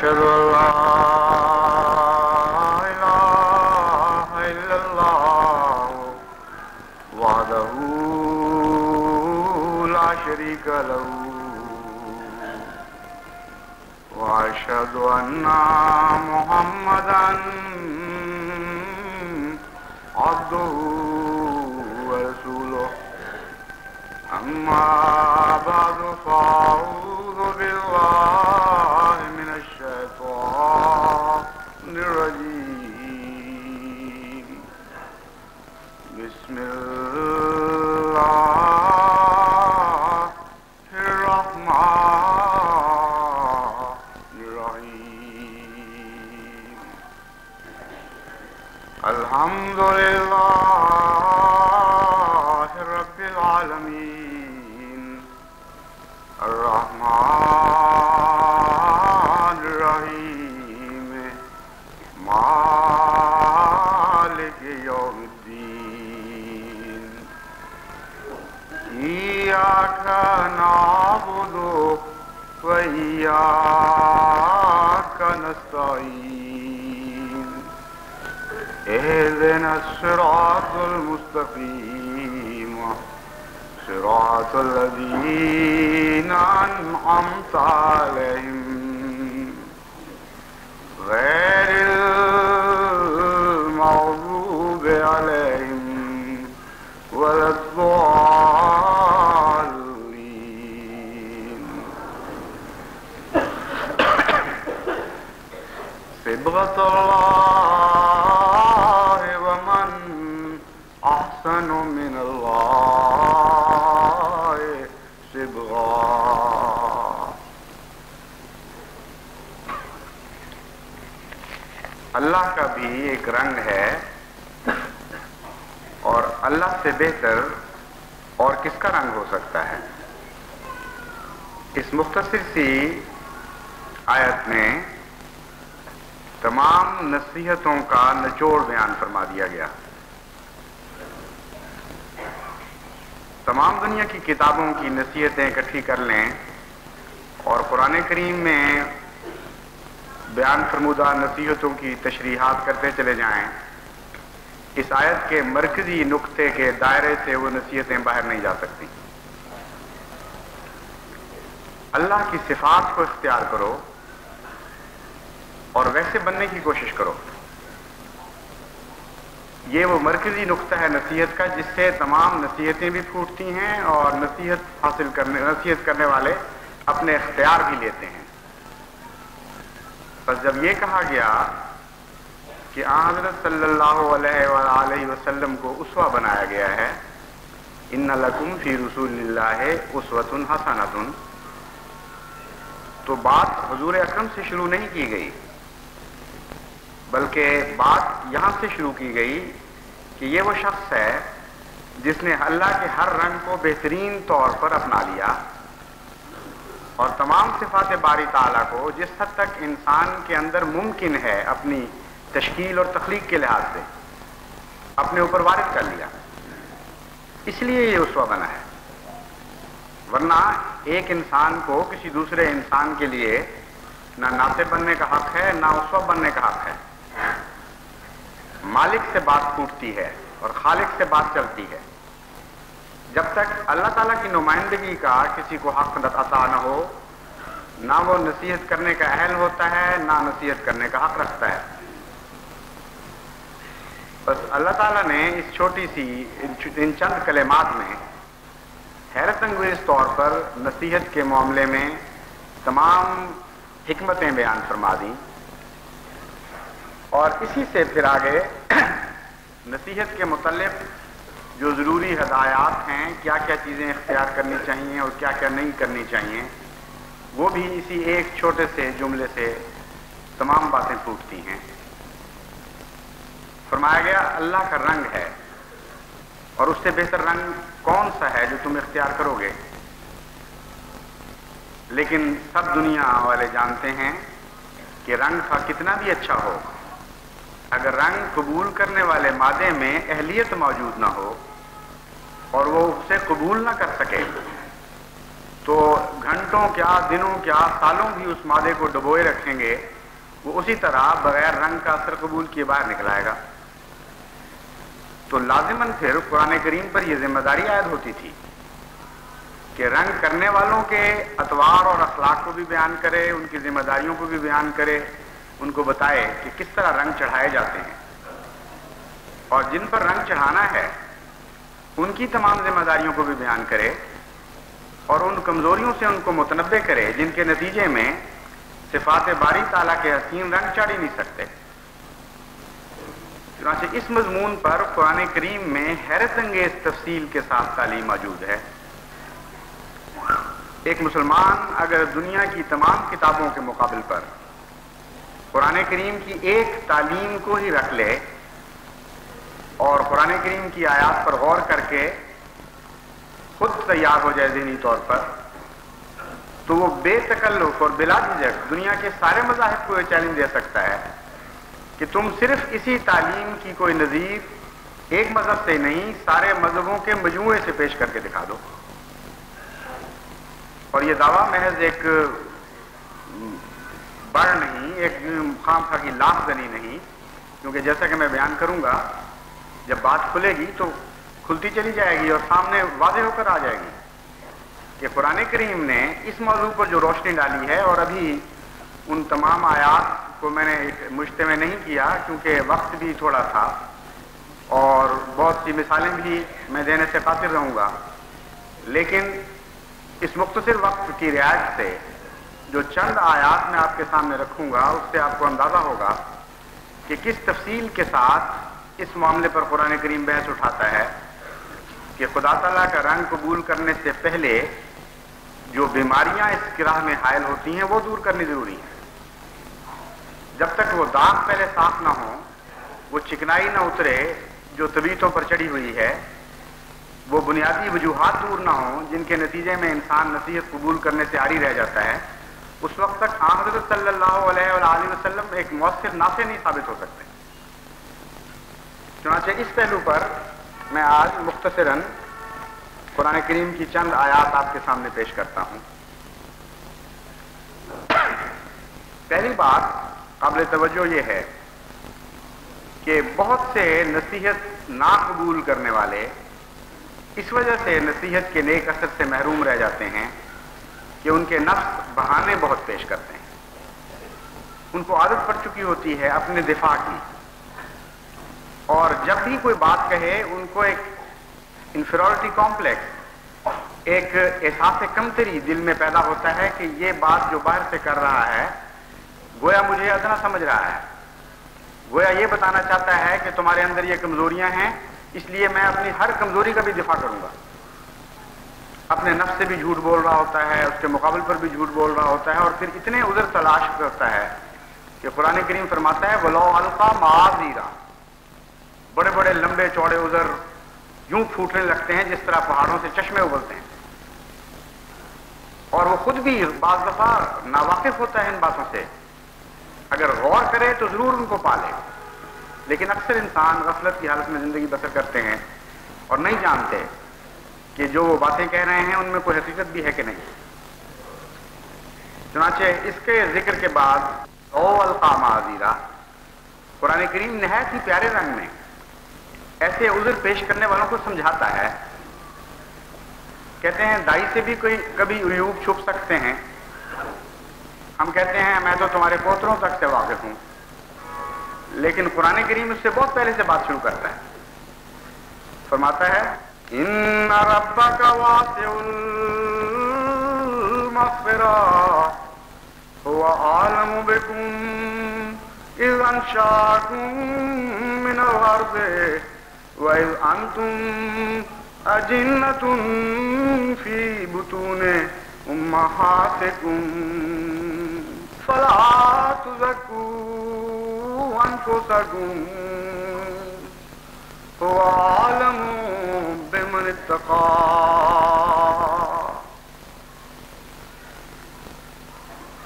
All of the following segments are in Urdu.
وأشهد أن لا إله إلا الله وحده لا شريك له وأشهد أن محمدا عبده ورسوله أما بعد فأعوذ بالله من الشيطان الرجيم بسم الله الرحمن الرحيم الحمد لله رب العالمين الرحمن الرحيم مالك يوم الدين إياك نعبد وإياك نستعين اهدنا الصراط المستقيم صراط الذين أنعمت عليهم غير المغضوب عليهم ولا الضالين صبغة الله ومن أحسن من الله صبغا اللہ کا بھی ایک رنگ ہے اور اللہ سے بہتر اور کس کا رنگ ہو سکتا ہے۔ اس مختصر سی آیت میں تمام نصیحتوں کا نچوڑ بیان فرما دیا گیا۔ تمام دنیا کی کتابوں کی نصیحتیں اکٹھی کر لیں اور قرآن کریم میں بیان فرمودہ نصیحتوں کی تشریحات کرتے چلے جائیں، اس آیت کے مرکزی نقطے کے دائرے سے وہ نصیحتیں باہر نہیں جا سکتی۔ اللہ کی صفات کو اختیار کرو اور ویسے بننے کی کوشش کرو۔ یہ وہ مرکزی نقطہ ہے نصیحت کا جس سے تمام نصیحتیں بھی پھوٹتی ہیں اور نصیحت کرنے والے اپنے اختیار بھی لیتے ہیں۔ بس جب یہ کہا گیا کہ حضرت صلی اللہ علیہ وآلہ وسلم کو اسوہ بنایا گیا ہے، ان لکم فی رسول اللہ اسوۃ حسنۃ، تو بات حضور اکرم سے شروع نہیں کی گئی بلکہ بات یہاں سے شروع کی گئی کہ یہ وہ شخص ہے جس نے اللہ کے ہر رنگ کو بہترین طور پر اپنا لیا اور تمام صفات باری تعالیٰ کو جس حد تک انسان کے اندر ممکن ہے اپنی تشکیل اور تخلیق کے لحاظ سے اپنے اوپر وارد کر لیا، اس لیے یہ اسوہ بنا ہے۔ ورنہ ایک انسان کو کسی دوسرے انسان کے لیے نہ ناصب بننے کا حق ہے نہ اسوہ بننے کا حق ہے۔ مالک سے بات پھوٹتی ہے اور خالق سے بات چلتی ہے۔ جب تک اللہ تعالیٰ کی نمائندگی کا کسی کو حق عطا نہ ہو، نہ وہ نصیحت کرنے کا اہل ہوتا ہے نہ نصیحت کرنے کا حق رکھتا ہے۔ بس اللہ تعالیٰ نے اس چھوٹی سی ان چند کلمات میں حیرت انگیز طور پر نصیحت کے معاملے میں تمام حکمتیں بیان فرما دیں، اور اسی سے پھر آگے نصیحت کے متعلق جو ضروری ہدایات ہیں، کیا کیا چیزیں اختیار کرنی چاہیے اور کیا کیا نہیں کرنی چاہیے، وہ بھی اسی ایک چھوٹے سے جملے سے تمام باتیں پھوٹتی ہیں۔ فرمایا گیا اللہ کا رنگ ہے، اور اس سے بہتر رنگ کون سا ہے جو تم اختیار کرو گے؟ لیکن سب دنیا والے جانتے ہیں کہ رنگ کا کتنا بھی اچھا ہو، اگر رنگ قبول کرنے والے مادے میں اہلیت موجود نہ ہو اور وہ اسے قبول نہ کر سکے تو گھنٹوں کیا، دنوں کیا، سالوں بھی اس مادے کو ڈبوئے رکھیں گے، وہ اسی طرح بغیر رنگ کا اثر قبول کیے باہر نکل آئے گا۔ تو لازماً پھر قرآن کریم پر یہ ذمہ داری عائد ہوتی تھی کہ رنگ کرنے والوں کے اطوار اور اخلاق کو بھی بیان کرے، ان کی ذمہ داریوں کو بھی بیان کرے، ان کو بتائے کہ کس طرح رنگ چڑھائے جاتے ہیں، اور جن پر رنگ چڑھانا ہے ان کی تمام ذمہ داریوں کو بھی بیان کرے، اور ان کمزوریوں سے ان کو متنبع کرے جن کے نتیجے میں صفات باری تعالیٰ کے حسین رنگ چڑھ ہی نہیں سکتے۔ چنانچہ اس مضمون پر قرآن کریم میں حیرت انگیز تفصیل کے ساتھ تعلیم موجود ہے۔ ایک مسلمان اگر دنیا کی تمام کتابوں کے مقابل پر قرآن کریم کی ایک تعلیم کو ہی رکھ لے اور قرآن کریم کی آیات پر غور کر کے خود تیار ہو جائے ذہنی طور پر، تو وہ بے تکلف اور بلا جھجک دنیا کے سارے مذاہب کو یہ چیلنج دے سکتا ہے کہ تم صرف اسی تعلیم کی کوئی نظیر ایک مذہب سے نہیں، سارے مذہبوں کے مجموعے سے پیش کر کے دکھا دو۔ اور یہ دعویٰ محض ایک بڑھ نہیں، ایک خام خواہ کی لاف زنی نہیں، کیونکہ جیسا کہ میں بیان کروں گا جب بات کھلے گی تو کھلتی چلی جائے گی اور سامنے واضح ہو کر آ جائے گی کہ قرآن کریم نے اس موضوع پر جو روشنی ڈالی ہے، اور ابھی ان تمام آیات کو میں نے مجتمع نہیں کیا کیونکہ وقت بھی تھوڑا تھا اور بہت سی مثالیں بھی میں دینے سے قاصر رہوں گا، لیکن اس مختصر وقت کی رعایت سے جو چند آیات میں آپ کے سامنے رکھوں گا اس سے آپ کو اندازہ ہوگا کہ کس تفصیل کے ساتھ اس معاملے پر قرآن کریم بحث اٹھاتا ہے کہ خدا تعالیٰ کا رنگ قبول کرنے سے پہلے جو بیماریاں اس کی راہ میں حائل ہوتی ہیں وہ دور کرنی ضروری ہے۔ جب تک وہ داغ پہلے صاف نہ ہو، وہ چکنائی نہ اترے جو طبیعتوں پر چڑھی ہوئی ہے، وہ بنیادی وجوہات دور نہ ہوں جن کے نتیجے میں انسان نصیحت قبول کرنے سے عاری رہ جاتا ہے، اس وقت تک حضرت صلی اللہ علیہ وآلہ وسلم ایک مؤثر ناصح نہیں ثابت ہو سکتے۔ چنانچہ اس پہلو پر میں آج مختصراً قرآن کریم کی چند آیات آپ کے سامنے پیش کرتا ہوں۔ پہلی بات قابل توجہ یہ ہے کہ بہت سے نصیحت ناقبول کرنے والے اس وجہ سے نصیحت کے نیک اثر سے محروم رہ جاتے ہیں کہ ان کے نفس بہانے بہت پیش کرتے ہیں، ان کو عادت پڑ چکی ہوتی ہے اپنے دفاع کی، اور جب بھی کوئی بات کہے ان کو ایک انفیریورٹی کمپلیکس، ایک احساس کمتری دل میں پیدا ہوتا ہے کہ یہ بات جو باہر سے کر رہا ہے گویا مجھے ادنا سمجھ رہا ہے، گویا یہ بتانا چاہتا ہے کہ تمہارے اندر یہ کمزوریاں ہیں، اس لیے میں اپنی ہر کمزوری کا بھی دفاع کروں گا۔ اپنے نفس سے بھی جھوٹ بول رہا ہوتا ہے، اس کے مقابل پر بھی جھوٹ بول رہا ہوتا ہے، اور پھر اتنے عذر تلاش کرتا ہے کہ قرآن کریم فرماتا ہے وَلَوْ أَلْقَىٰ مَعَاذِيرًا، بڑے بڑے لمبے چوڑے عذر یوں پھوٹنے لگتے ہیں جس طرح پہاڑوں سے چشمے ابلتے ہیں، اور وہ خود بھی بعض دفعہ ناواقف ہوتا ہے ان باتوں سے، اگر غور کرے تو ضرور ان کو پالے، لیکن اکثر انسان غفلت کی حالت میں زندگی بسر کرتے ہیں اور نہیں جانتے کہ جو وہ باتیں کہہ رہے ہیں ان میں کوئی حقیقت بھی ہے کہ نہیں۔ چنانچہ اس کے ذکر کے بعد او القا معاذیرا، قرآن کریم نہایت ہی پیارے رنگ میں ایسے عذر پیش کرنے والوں کو سمجھاتا ہے۔ کہتے ہیں دائی سے بھی کوئی کبھی عیوب چھپ سکتے ہیں، ہم کہتے ہیں میں تو تمہارے پوتروں تک سے واقف ہوں، لیکن قرآن کریم اس سے بہت پہلے سے بات شروع کرتا ہے، فرماتا ہے ان ربک واسع المغفرہ هو عالم بكم اذ انشاکم من الارض واذ انتم اجنة في بطون امہاتکم فلا تزکوا انفسکم هو عالم بمن اتقى۔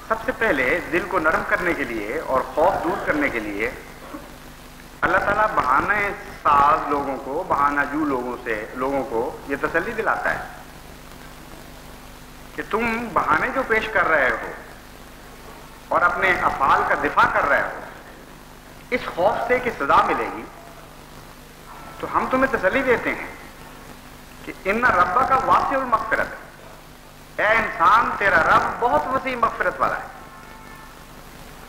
سب سے پہلے دل کو نرم کرنے کے لیے اور خوف دور کرنے کے لیے اللہ تعالیٰ بہانے ساز لوگوں کو، بہانہ جو لوگوں کو یہ تسلی دلاتا ہے کہ تم بہانے جو پیش کر رہے ہو اور اپنے افعال کا دفاع کر رہے ہو اس خوف سے کہ سزا ملے گی، تو ہم تمہیں تسلی دیتے ہیں کہ ان ربا کا واسع المغفرت ہے، اے انسان تیرا رب بہت وسیع مغفرت والا ہے،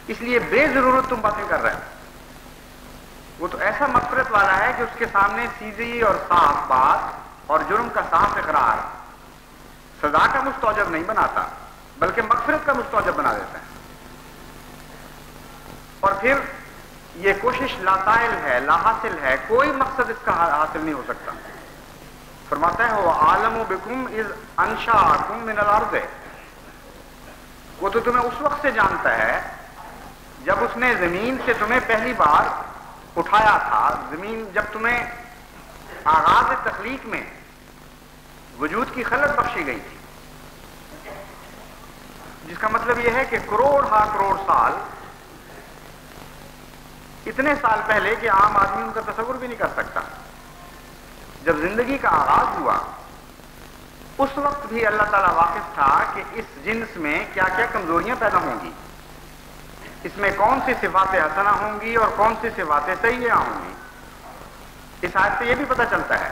اس لیے بے ضرورت تم باتیں کر رہے ہو۔ وہ تو ایسا مغفرت والا ہے کہ اس کے سامنے سیدھی اور صاف بات اور جرم کا صاف اقرار سزا کا مستوجب نہیں بناتا بلکہ مغفرت کا مستوجب بنا دیتا ہے۔ اور پھر یہ کوشش لاطائل ہے، لا حاصل ہے، کوئی مقصد اس کا حاصل نہیں ہو سکتا۔ فرماتا ہے وہ عالم بکم اذ انشاکم من الارض، وہ تو تمہیں اس وقت سے جانتا ہے جب اس نے زمین سے تمہیں پہلی بار اٹھایا تھا، زمین جب تمہیں آغاز تخلیق میں وجود کی خلق بخشی گئی تھی، جس کا مطلب یہ ہے کہ کروڑ ہا کروڑ سال، اتنے سال پہلے کہ عام آدمی ان کا تصور بھی نہیں کر سکتا۔ جب زندگی کا آغاز ہوا اس وقت بھی اللہ تعالیٰ واقف تھا کہ اس جنس میں کیا کیا کمزوریاں پیدا ہوں گی، اس میں کون سی صفات حسنہ ہوں گی اور کون سی صفات سیئہ ہوں گی۔ اس آیت سے یہ بھی پتہ چلتا ہے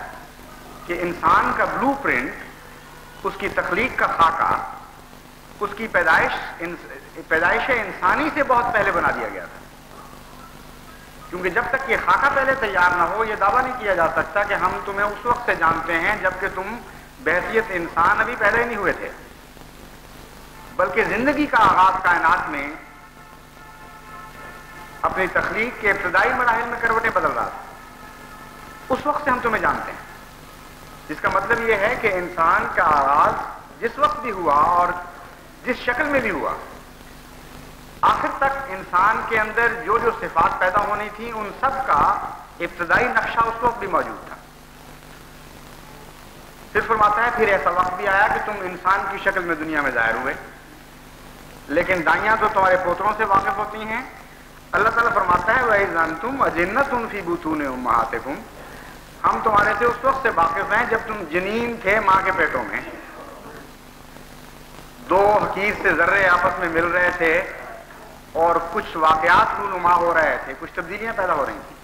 کہ انسان کا بلو پرنٹ، اس کی تخلیق کا خاکہ، اس کی پیدائش انسانی سے بہت پہلے بنا دیا گیا تھا، کیونکہ جب تک یہ خاکہ پہلے تیار نہ ہو یہ دعویٰ نہیں کیا جا سکتا کہ ہم تمہیں اس وقت سے جانتے ہیں جبکہ تم بحیثیت انسان ابھی پیدا ہی نہیں ہوئے تھے، بلکہ زندگی کا آغاز کائنات میں اپنی تخلیق کے ابتدائی مراحل میں کروٹیں بدل رہا تھا، اس وقت سے ہم تمہیں جانتے ہیں۔ جس کا مطلب یہ ہے کہ انسان کا آغاز جس وقت بھی ہوا اور جس شکل میں بھی ہوا، آخر تک انسان کے اندر جو جو صفات پیدا ہونی تھی ان سب کا ابتدائی نقشہ اس وقت بھی موجود تھا۔ پھر فرماتا ہے پھر ایسا وقت بھی آیا کہ تم انسان کی شکل میں دنیا میں ظاہر ہوئے، لیکن دائیاں تو تمہارے پوتروں سے واقف ہوتی ہیں۔ اللہ تعالیٰ فرماتا ہے وَإِذْ أَنْتُمْ أَجِنَّةٌ فِي بُطُونِ أُمَّهَاتِكُمْ، ہم تمہارے سے اس وقت سے واقف ہیں جب تم جنین تھے ماں کے پیٹوں میں، دو حقیر سے ذرے آپس میں مل رہے تھے اور کچھ واقعات رونما ہو رہے تھے، کچھ تبدیلیاں پیدا ہو رہی تھیں۔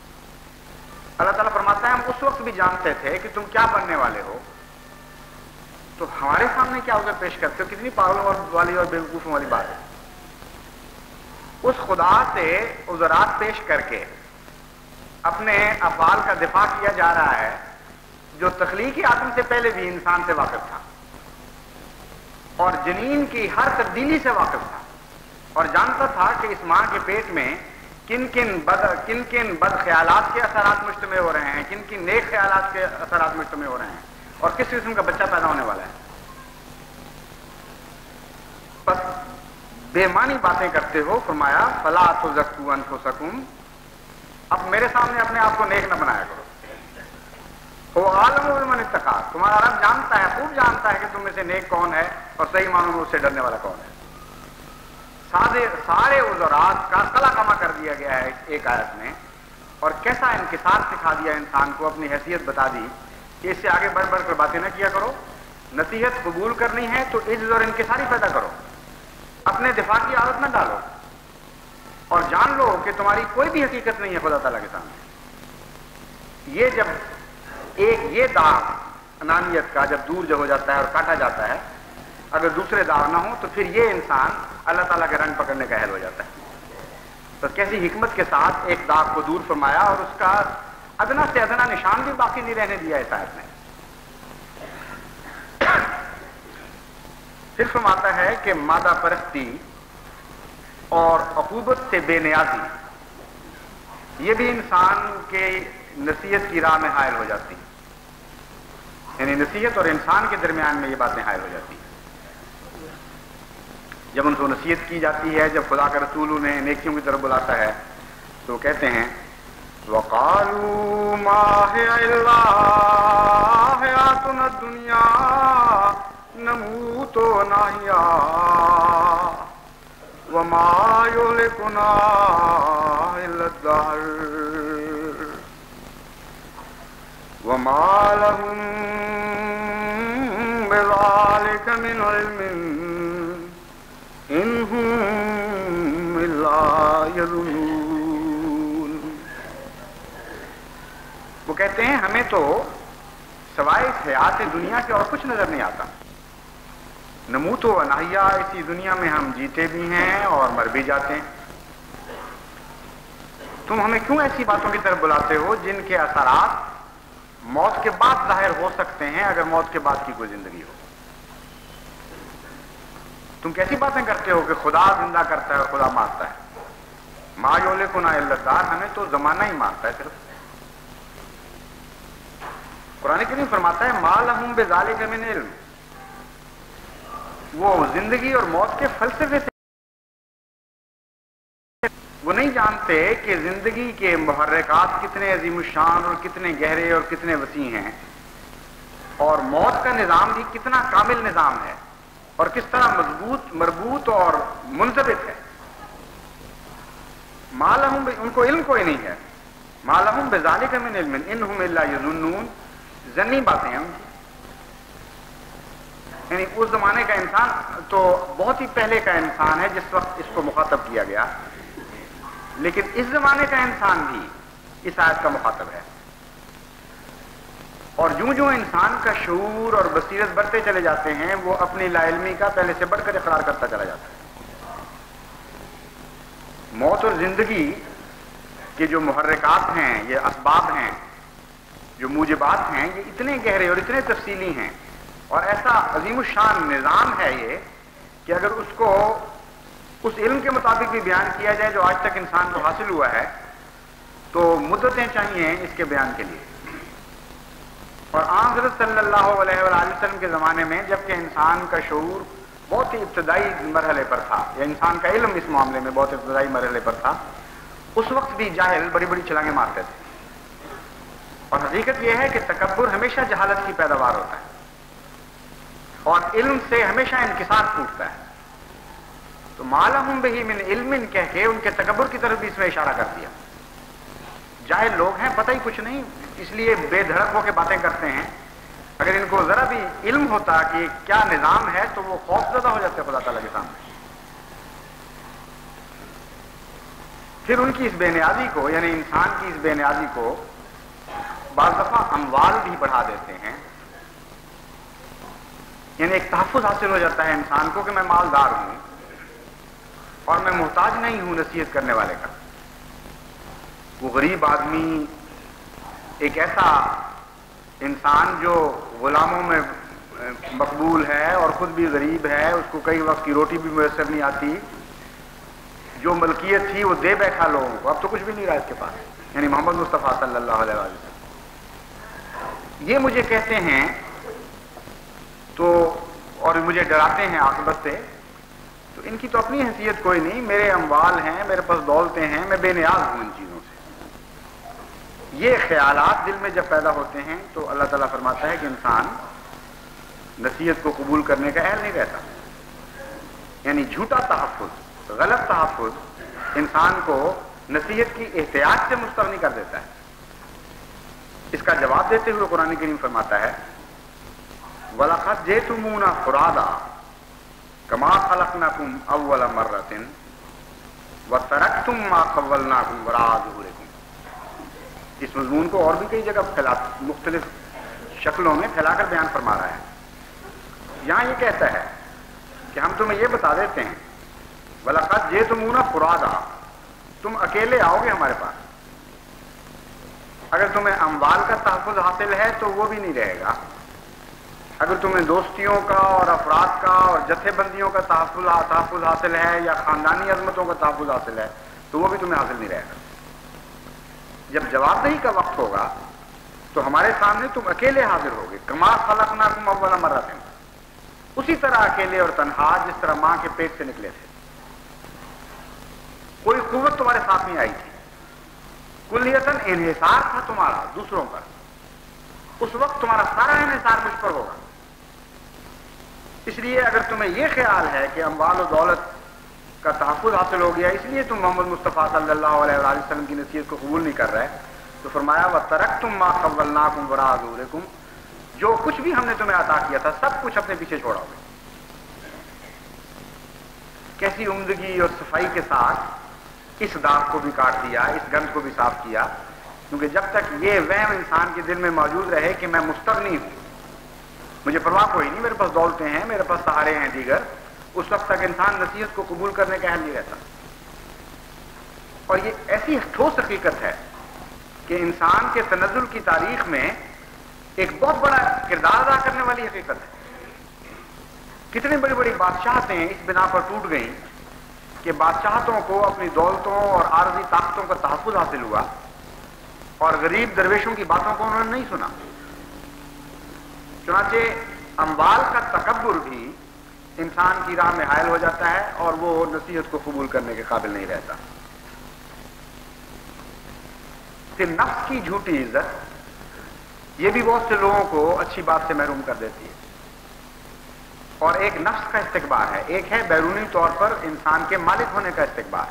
اللہ تعالیٰ فرماتا ہے ہم اس وقت بھی جانتے تھے کہ تم کیا بننے والے ہو، تو ہمارے سامنے کیا عذر پیش کرتے ہو؟ کتنی پاگلوں والی اور بیوقوفوں والی بات ہے۔ اس خدا سے عذرات پیش کر کے اپنے افعال کا دفاع کیا جا رہا ہے جو تخلیقی آدم سے پہلے بھی انسان سے واقف تھا اور جنین کی ہر تبدیلی سے واقف تھا اور جانتا تھا کہ اس ماں کے پیٹ میں کن کن بد خیالات کے اثرات مجتمع ہو رہے ہیں، کن کن نیک خیالات کے اثرات مجتمع ہو رہے ہیں اور کس قسم کا بچہ پیدا ہونے والا ہے۔ بس بے معنی باتیں کرتے ہو، فرمایا فلا تزکوا انفسکم، اب میرے سامنے اپنے آپ کو نیک نہ بنایا کرو۔ وہ عالم بمن اتقی، تمہارا رب جانتا ہے، خوب جانتا ہے کہ تم میں سے نیک کون ہے اور صحیح معنوں میں اس سے ڈرنے والا کون ہے۔ سارے عذرات کا قلع کما کر دیا گیا ہے ایک آیت میں، اور کیسا انکسار سکھا دیا انسان کو، اپنی حیثیت بتا دی کہ اس سے آگے بڑھ بڑھ کر باتیں نہ کیا کرو، نصیحت قبول کرنی ہے تو عجز اور انکساری پیدا کرو، اپنے دفاع کی عادت نہ ڈالو اور جان لو کہ تمہاری کوئی بھی حقیقت نہیں ہے خدا تعالیٰ کے سامنے۔ یہ جب یہ داغ انانیت کا جب دور جو ہو جاتا ہے اور کاٹا جاتا ہے، اگر دوسرے داغ نہ ہوں تو پھر یہ انسان اللہ تعالیٰ کے رنگ پکڑنے کا اہل ہو جاتا ہے۔ تو کیسی حکمت کے ساتھ ایک داغ کو دور فرمایا اور اس کا ادنا سے ادنا نشان بھی باقی نہیں رہنے دیا اس آیت نے۔ پھر فرماتا ہے کہ مادہ پرستی اور عقوبت سے بے نیازی یہ بھی انسان کے نصیحت کی راہ میں حائل ہو جاتی ہے، یعنی نصیحت اور انسان کے درمیان میں یہ باتیں حائل ہو جاتی ہیں۔ جب ان کو نصیحت کی جاتی ہے، جب خدا کا رسول انہیں نیکیوں کی طرف بلاتا ہے تو کہتے ہیں وَقَالُوا مَا هِيَ إِلَّا حَيَاتُنَا الدُّنْيَا نَمُوتُ وَنَحْيَا وَمَا يُهْلِكُنَا إِلَّا الدَّهْرُ وَمَا لَهُم بِذَلِكَ من علم ان هم الا يظنون. وہ کہتے ہیں ہمیں تو سوائے اس حیات دنیا کے اور کچھ نظر نہیں آتا. نموت و نحیا، اسی دنیا میں ہم جیتے بھی ہیں اور مر بھی جاتے ہیں. تم ہمیں کیوں ایسی باتوں کی طرف بلاتے ہو جن کے اثرات موت کے بعد ظاہر ہو سکتے ہیں اگر موت کے بعد کی کوئی زندگی ہو؟ تم کیسی باتیں کرتے ہو کہ خدا زندہ کرتا ہے اور خدا مارتا ہے؟ ما یہلکنا الا الدہر، ہمیں تو زمانہ ہی مارتا ہے صرف. قرآن کریم فرماتا ہے ما لہم بذالک من علم، وہ زندگی اور موت کے فلسفے سے وہ نہیں جانتے کہ زندگی کے محرکات کتنے عظیم الشان اور کتنے گہرے اور کتنے وسیع ہیں، اور موت کا نظام بھی کتنا کامل نظام ہے اور کس طرح مضبوط مربوط اور منضبط ہے. ما لہم، ان کو علم کوئی نہیں ہے. ما لہم بذالک من علم انہم الا یظنون، ظنی باتیں ہیں. یعنی اس زمانے کا انسان تو بہت ہی پہلے کا انسان ہے جس وقت اس کو مخاطب کیا گیا، لیکن اس زمانے کا انسان بھی اس آیت کا مخاطب ہے. اور جوں جوں انسان کا شعور اور بصیرت بڑھتے چلے جاتے ہیں وہ اپنی لا علمی کا پہلے سے بڑھ کر اقرار کرتا چلا جاتا ہے. موت اور زندگی کے جو محرکات ہیں، یہ اسباب ہیں، جو موجبات ہیں، یہ اتنے گہرے اور اتنے تفصیلی ہیں اور ایسا عظیم الشان نظام ہے یہ کہ اگر اس کو اس علم کے مطابق بھی بیان کیا جائے جو آج تک انسان کو حاصل ہوا ہے تو مدتیں چاہیے اس کے بیان کے لیے. اور حضرت صلی اللہ علیہ وآلہ وسلم کے زمانے میں جبکہ انسان کا شعور بہت ہی ابتدائی مرحلے پر تھا، یا انسان کا علم اس معاملے میں بہت ابتدائی مرحلے پر تھا، اس وقت بھی جاہل بڑی بڑی چھلانگیں مارتے تھے. اور حقیقت یہ ہے کہ تکبر ہمیشہ جہالت کی پیداوار ہوتا ہے اور علم سے ہمیشہ انکسار ٹوٹتا ہے. تو ما لہم بہ من علم کہہ کے ان کے تکبر کی طرف بھی اس میں اشارہ کر دیا. جاہل لوگ ہیں، پتہ ہی کچھ نہیں، اس لیے بے دھڑک ہو کے باتیں کرتے ہیں. اگر ان کو ذرا بھی علم ہوتا کہ کیا نظام ہے تو وہ خوف زدہ ہو جاتے خدا تعالیٰ کے سامنے. پھر ان کی اس بے نیازی کو، یعنی انسان کی اس بے نیازی کو بعض دفعہ اموال بھی بڑھا دیتے ہیں. یعنی ایک تحفظ حاصل ہو جاتا ہے انسان کو کہ میں مالدار ہوں اور میں محتاج نہیں ہوں نصیحت کرنے والے کا. وہ غریب آدمی، ایک ایسا انسان جو غلاموں میں مقبول ہے اور خود بھی غریب ہے، اس کو کئی وقت کی روٹی بھی میسر نہیں آتی، جو ملکیت تھی وہ دے بیٹھا لوگوں کو، اب تو کچھ بھی نہیں رہا اس کے پاس، یعنی محمد مصطفیٰ صلی اللہ علیہ وسلم. یہ مجھے کہتے ہیں تو اور مجھے ڈراتے ہیں عاقبت سے، تو ان کی تو اپنی حیثیت کوئی نہیں. میرے اموال ہیں، میرے پاس دولتیں ہیں، میں بے نیاز ہوں ان چیزوں سے. یہ خیالات دل میں جب پیدا ہوتے ہیں تو اللہ تعالیٰ فرماتا ہے کہ انسان نصیحت کو قبول کرنے کا اہل نہیں رہتا. یعنی جھوٹا تحفظ، غلط تحفظ انسان کو نصیحت کی احتیاج سے مستغنی کر دیتا ہے. اس کا جواب دیتے ہوئے قرآن کریم فرماتا ہے وَلَقَدْ جِئْتُمُونَا فُرَادَىٰ كَمَا خَلَقْنَاكُمْ أَوَّلَ مَرَّةٍ وَتَرَكْتُمْ مَا خَوَّلْنَاكُمْ وَرَاءَ ظُهُورِكُمْ. اس مضمون کو اور بھی کئی جگہ مختلف شکلوں میں پھیلا کر بیان فرما رہا ہے. یہاں یہ کہتا ہے کہ ہم تمہیں یہ بتا دیتے ہیں وَلَقَدْ جِئْتُمُونَا فُرَادَىٰ، تم اکیلے آؤ گے ہمارے پاس. اگر تمہیں اموال کا تحفظ حاصل ہے تو وہ بھی نہیں رہے گا. اگر تمہیں دوستیوں کا اور افراد کا اور جتھے بندیوں کا تحفظ حاصل ہے یا خاندانی عظمتوں کا تحفظ حاصل ہے تو وہ بھی تمہیں حاصل نہیں رہے گا. جب جواب دہی کا وقت ہوگا تو ہمارے سامنے تم اکیلے حاضر ہوگے. کما خلقناکم اول مرۃ، اسی طرح اکیلے اور تنہا جس طرح ماں کے پیٹ سے نکلے تھے. کوئی قوت تمہارے ساتھ نہیں آئی تھی، کلیتاً انحصار تھا تمہارا دوسروں پر. اس وقت تمہارا سارا انحصار مجھ پر ہوگا. اس لیے اگر تمہیں یہ خیال ہے کہ اموال و دولت کا تحفظ حاصل ہو گیا اس لیے تم محمد مصطفیٰ صلی اللہ علیہ وآلہ وسلم کی نصیحت کو قبول نہیں کر رہے، تو فرمایا وَتَرَكْتُمْ مَا خَوَّلْنَاكُمْ وَرَاءَ ظُهُورِكُمْ، جو کچھ بھی ہم نے تمہیں عطا کیا تھا سب کچھ اپنے پیچھے چھوڑا ہوگا. کیسی عمدگی اور صفائی کے ساتھ اس داغ کو بھی کاٹ دیا، اس گند کو بھی صاف کیا، کیونکہ جب تک یہ وہم انسان کے دل میں موجود رہے کہ میں مستغنی ہوں، مجھے پرواہ کوئی نہیں، میرے پاس دولتیں ہیں، میرے پاس سہارے ہیں دیگر، اس وقت تک انسان نصیحت کو قبول کرنے کا اہل نہیں رہتا۔ اور یہ ایسی ٹھوس حقیقت ہے کہ انسان کے تنزل کی تاریخ میں ایک بہت بڑا کردار ادا کرنے والی حقیقت ہے۔ کتنی بڑی بڑی بادشاہتیں اس بنا پر ٹوٹ گئیں کہ بادشاہتوں کو اپنی دولتوں اور عارضی طاقتوں کا تحفظ حاصل ہوا اور غریب درویشوں کی باتوں کو انہوں نے نہیں سنا۔ چنانچہ اموال کا تکبر بھی انسان کی راہ میں حائل ہو جاتا ہے اور وہ نصیحت کو قبول کرنے کے قابل نہیں رہتا۔ پھر نفس کی جھوٹی عزت، یہ بھی بہت سے لوگوں کو اچھی بات سے محروم کر دیتی ہے، اور ایک نفس کا استکبار ہے، ایک ہے بیرونی طور پر انسان کے مالک ہونے کا استکبار،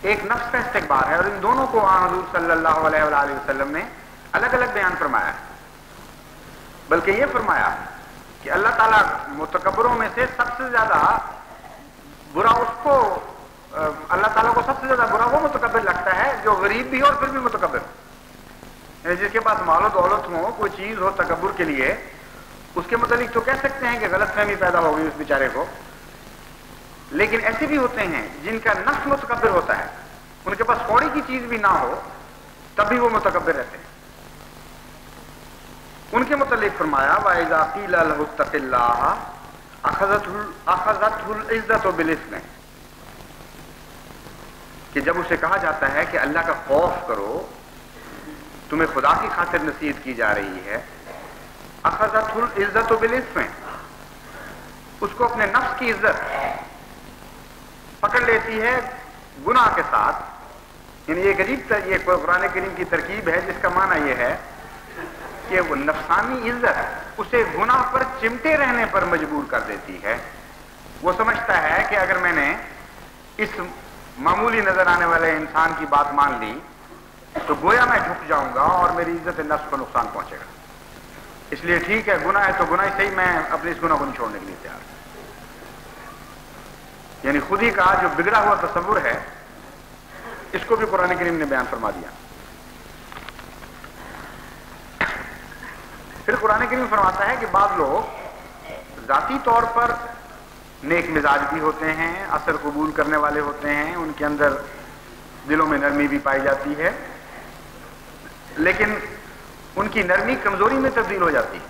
ایک نفس کا استکبار ہے، اور ان دونوں کو آن حضور صلی اللہ علیہ وآلہ وسلم نے الگ الگ بیان فرمایا ہے۔ بلکہ یہ فرمایا کہ اللہ تعالیٰ متکبروں میں سے سب سے زیادہ برا اس کو، اللہ تعالیٰ کو سب سے زیادہ برا وہ متکبر لگتا ہے جو غریب بھی ہو اور پھر بھی متکبر، یعنی جس کے پاس مال و دولت ہو، کوئی چیز ہو تکبر کے لیے، اس کے متعلق تو کہہ سکتے ہیں کہ غلط فہمی پیدا ہو گئی اس بیچارے کو، لیکن ایسے بھی ہوتے ہیں جن کا نفس متکبر ہوتا ہے، ان کے پاس تھوڑی کی چیز بھی نہ ہو تب بھی وہ متکبر رہتے ہیں۔ ان کے متعلق فرمایا وَإِذَا قِيلَ لَهُ اتَّقِ اللَّهَ أَخَذَتْهُ الْعِزَّةُ بِالْإِثْمِ، کہ جب اسے کہا جاتا ہے کہ اللہ کا خوف کرو، تمہیں خدا کی خاطر نصیحت کی جا رہی ہے، أَخَذَتْهُ الْعِزَّةُ بِالْإِثْمِ، اس کو اپنے نفس کی عزت پکڑ لیتی ہے گناہ کے ساتھ۔ یعنی یہ عجیب یہ قرآن کریم کی ترکیب ہے جس کا معنی یہ ہے کہ وہ نفسانی عزت اسے گناہ پر چمٹے رہنے پر مجبور کر دیتی ہے۔ وہ سمجھتا ہے کہ اگر میں نے اس معمولی نظر آنے والے انسان کی بات مان لی تو گویا میں جھک جاؤں گا اور میری عزت نفس کو نقصان پہنچے گا، اس لیے ٹھیک ہے گناہ ہے تو گناہ ہی صحیح، میں اپنے اس گناہ کو نہیں چھوڑنے کے لیے تیار۔ یعنی خود ہی کا جو بگڑا ہوا تصور ہے اس کو بھی قرآن کریم نے بیان فرما دیا۔ پھر قرآن کریم فرماتا ہے کہ بعض لوگ ذاتی طور پر نیک مزاج بھی ہوتے ہیں، اثر قبول کرنے والے ہوتے ہیں، ان کے اندر دلوں میں نرمی بھی پائی جاتی ہے، لیکن ان کی نرمی کمزوری میں تبدیل ہو جاتی ہے۔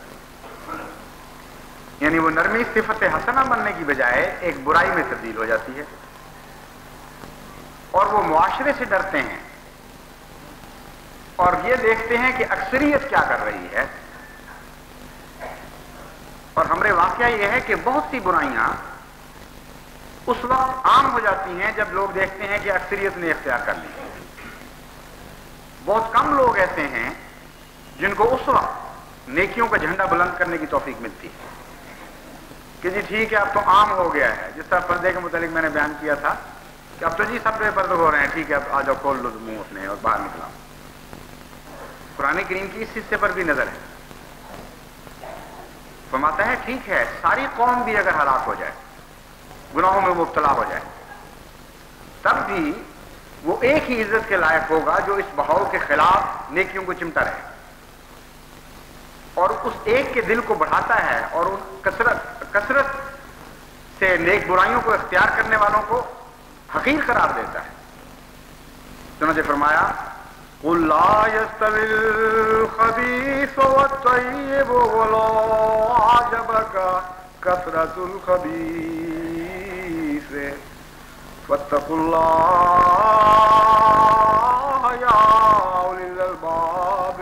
یعنی وہ نرمی صفت حسنہ بننے کی بجائے ایک برائی میں تبدیل ہو جاتی ہے، اور وہ معاشرے سے ڈرتے ہیں اور یہ دیکھتے ہیں کہ اکثریت کیا کر رہی ہے۔ اور ہمارے واقعہ یہ ہے کہ بہت سی برائیاں اس وقت عام ہو جاتی ہیں جب لوگ دیکھتے ہیں کہ اکثریت نے اختیار کر لی۔ بہت کم لوگ ایسے ہیں جن کو اس وقت نیکیوں کا جھنڈا بلند کرنے کی توفیق ملتی ہے کہ جی ٹھیک ہے اب تو عام ہو گیا ہے، جس طرح پردے کے متعلق میں نے بیان کیا تھا کہ اب تو جی سب بے پردے ہو رہے ہیں، ٹھیک ہے اب آ جاؤ کھول لو منہ اپنے اور باہر نکلاؤ۔ قرآن کریم کی اس حصے پر بھی نظر ہے، فرماتا ہے ٹھیک ہے ساری قوم بھی اگر ہلاک ہو جائے، گناہوں میں مبتلا ہو جائے، تب بھی وہ ایک ہی عزت کے لائق ہوگا جو اس بہاؤ کے خلاف نیکیوں کو چمٹا رہے اور اس ایک کے دل کو بڑھاتا ہے اور ان کثرت سے نیک برائیوں کو اختیار کرنے والوں کو حقیر قرار دیتا ہے۔ چنانچہ فرمایا قُلْ لَا يَسْتَوِي الْخَبِيثُ وَالطَّيِّبُ وَلَوْ أَعْجَبَكَ كَثْرَةُ الْخَبِيثِ وَاتَّقُوا اللَّهَ يَا أُولِي الْأَلْبَابِ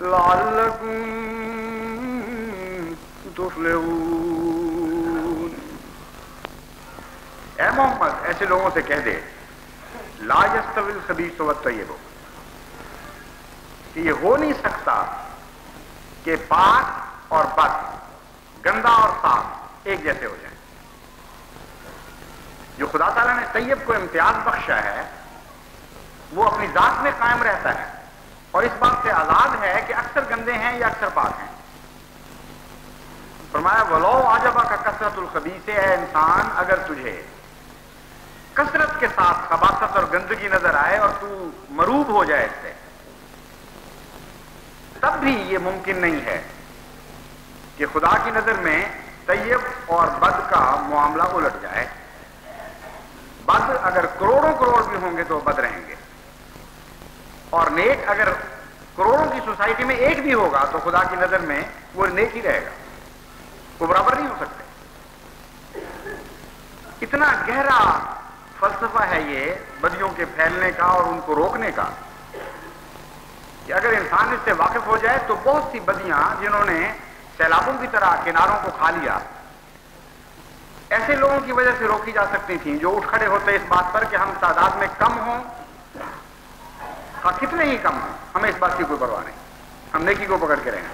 لَعَلَّكُمْ تُفْلِحُونَ۔ اے محمد ایسے لوگوں سے کہہ دے لا يستوي الخبيث والطيب، کہ یہ ہو نہیں سکتا کہ پاک اور بد، گندا اور صاف ایک جیسے ہو جائیں۔ جو خدا تعالیٰ نے طیب کو امتیاز بخشا ہے وہ اپنی ذات میں قائم رہتا ہے اور اس بات سے آزاد ہے کہ اکثر گندے ہیں یا اکثر پاک ہیں۔ فرمایا وَلَوْ عَجَبَكَ كَثْرَةُ الْخَبِيثِ، اے انسان اگر تجھے کثرت کے ساتھ خباثت اور گندگی نظر آئے اور تو مروب ہو جائے اس سے، تب بھی یہ ممکن نہیں ہے کہ خدا کی نظر میں طیب اور بد کا معاملہ الٹ جائے۔ بد اگر کروڑوں کروڑ بھی ہوں گے تو بد رہیں گے، اور نیک اگر کروڑوں کی سوسائٹی میں ایک بھی ہوگا تو خدا کی نظر میں وہ نیک ہی رہے گا، وہ برابر نہیں ہو سکتے۔ اتنا گہرا فلسفہ ہے یہ بدیوں کے پھیلنے کا اور ان کو روکنے کا کہ اگر انسان اس سے واقف ہو جائے تو بہت سی بدیاں جنہوں نے سیلابوں کی طرح کناروں کو کھا لیا، ایسے لوگوں کی وجہ سے روکی جا سکتی تھیں جو اٹھ کھڑے ہوتے اس بات پر کہ ہم تعداد میں کم ہوں، کتنے ہی کم ہوں، ہمیں اس بات کی کوئی پرواہ نہیں، ہم نیکی کو پکڑ کے رہیں۔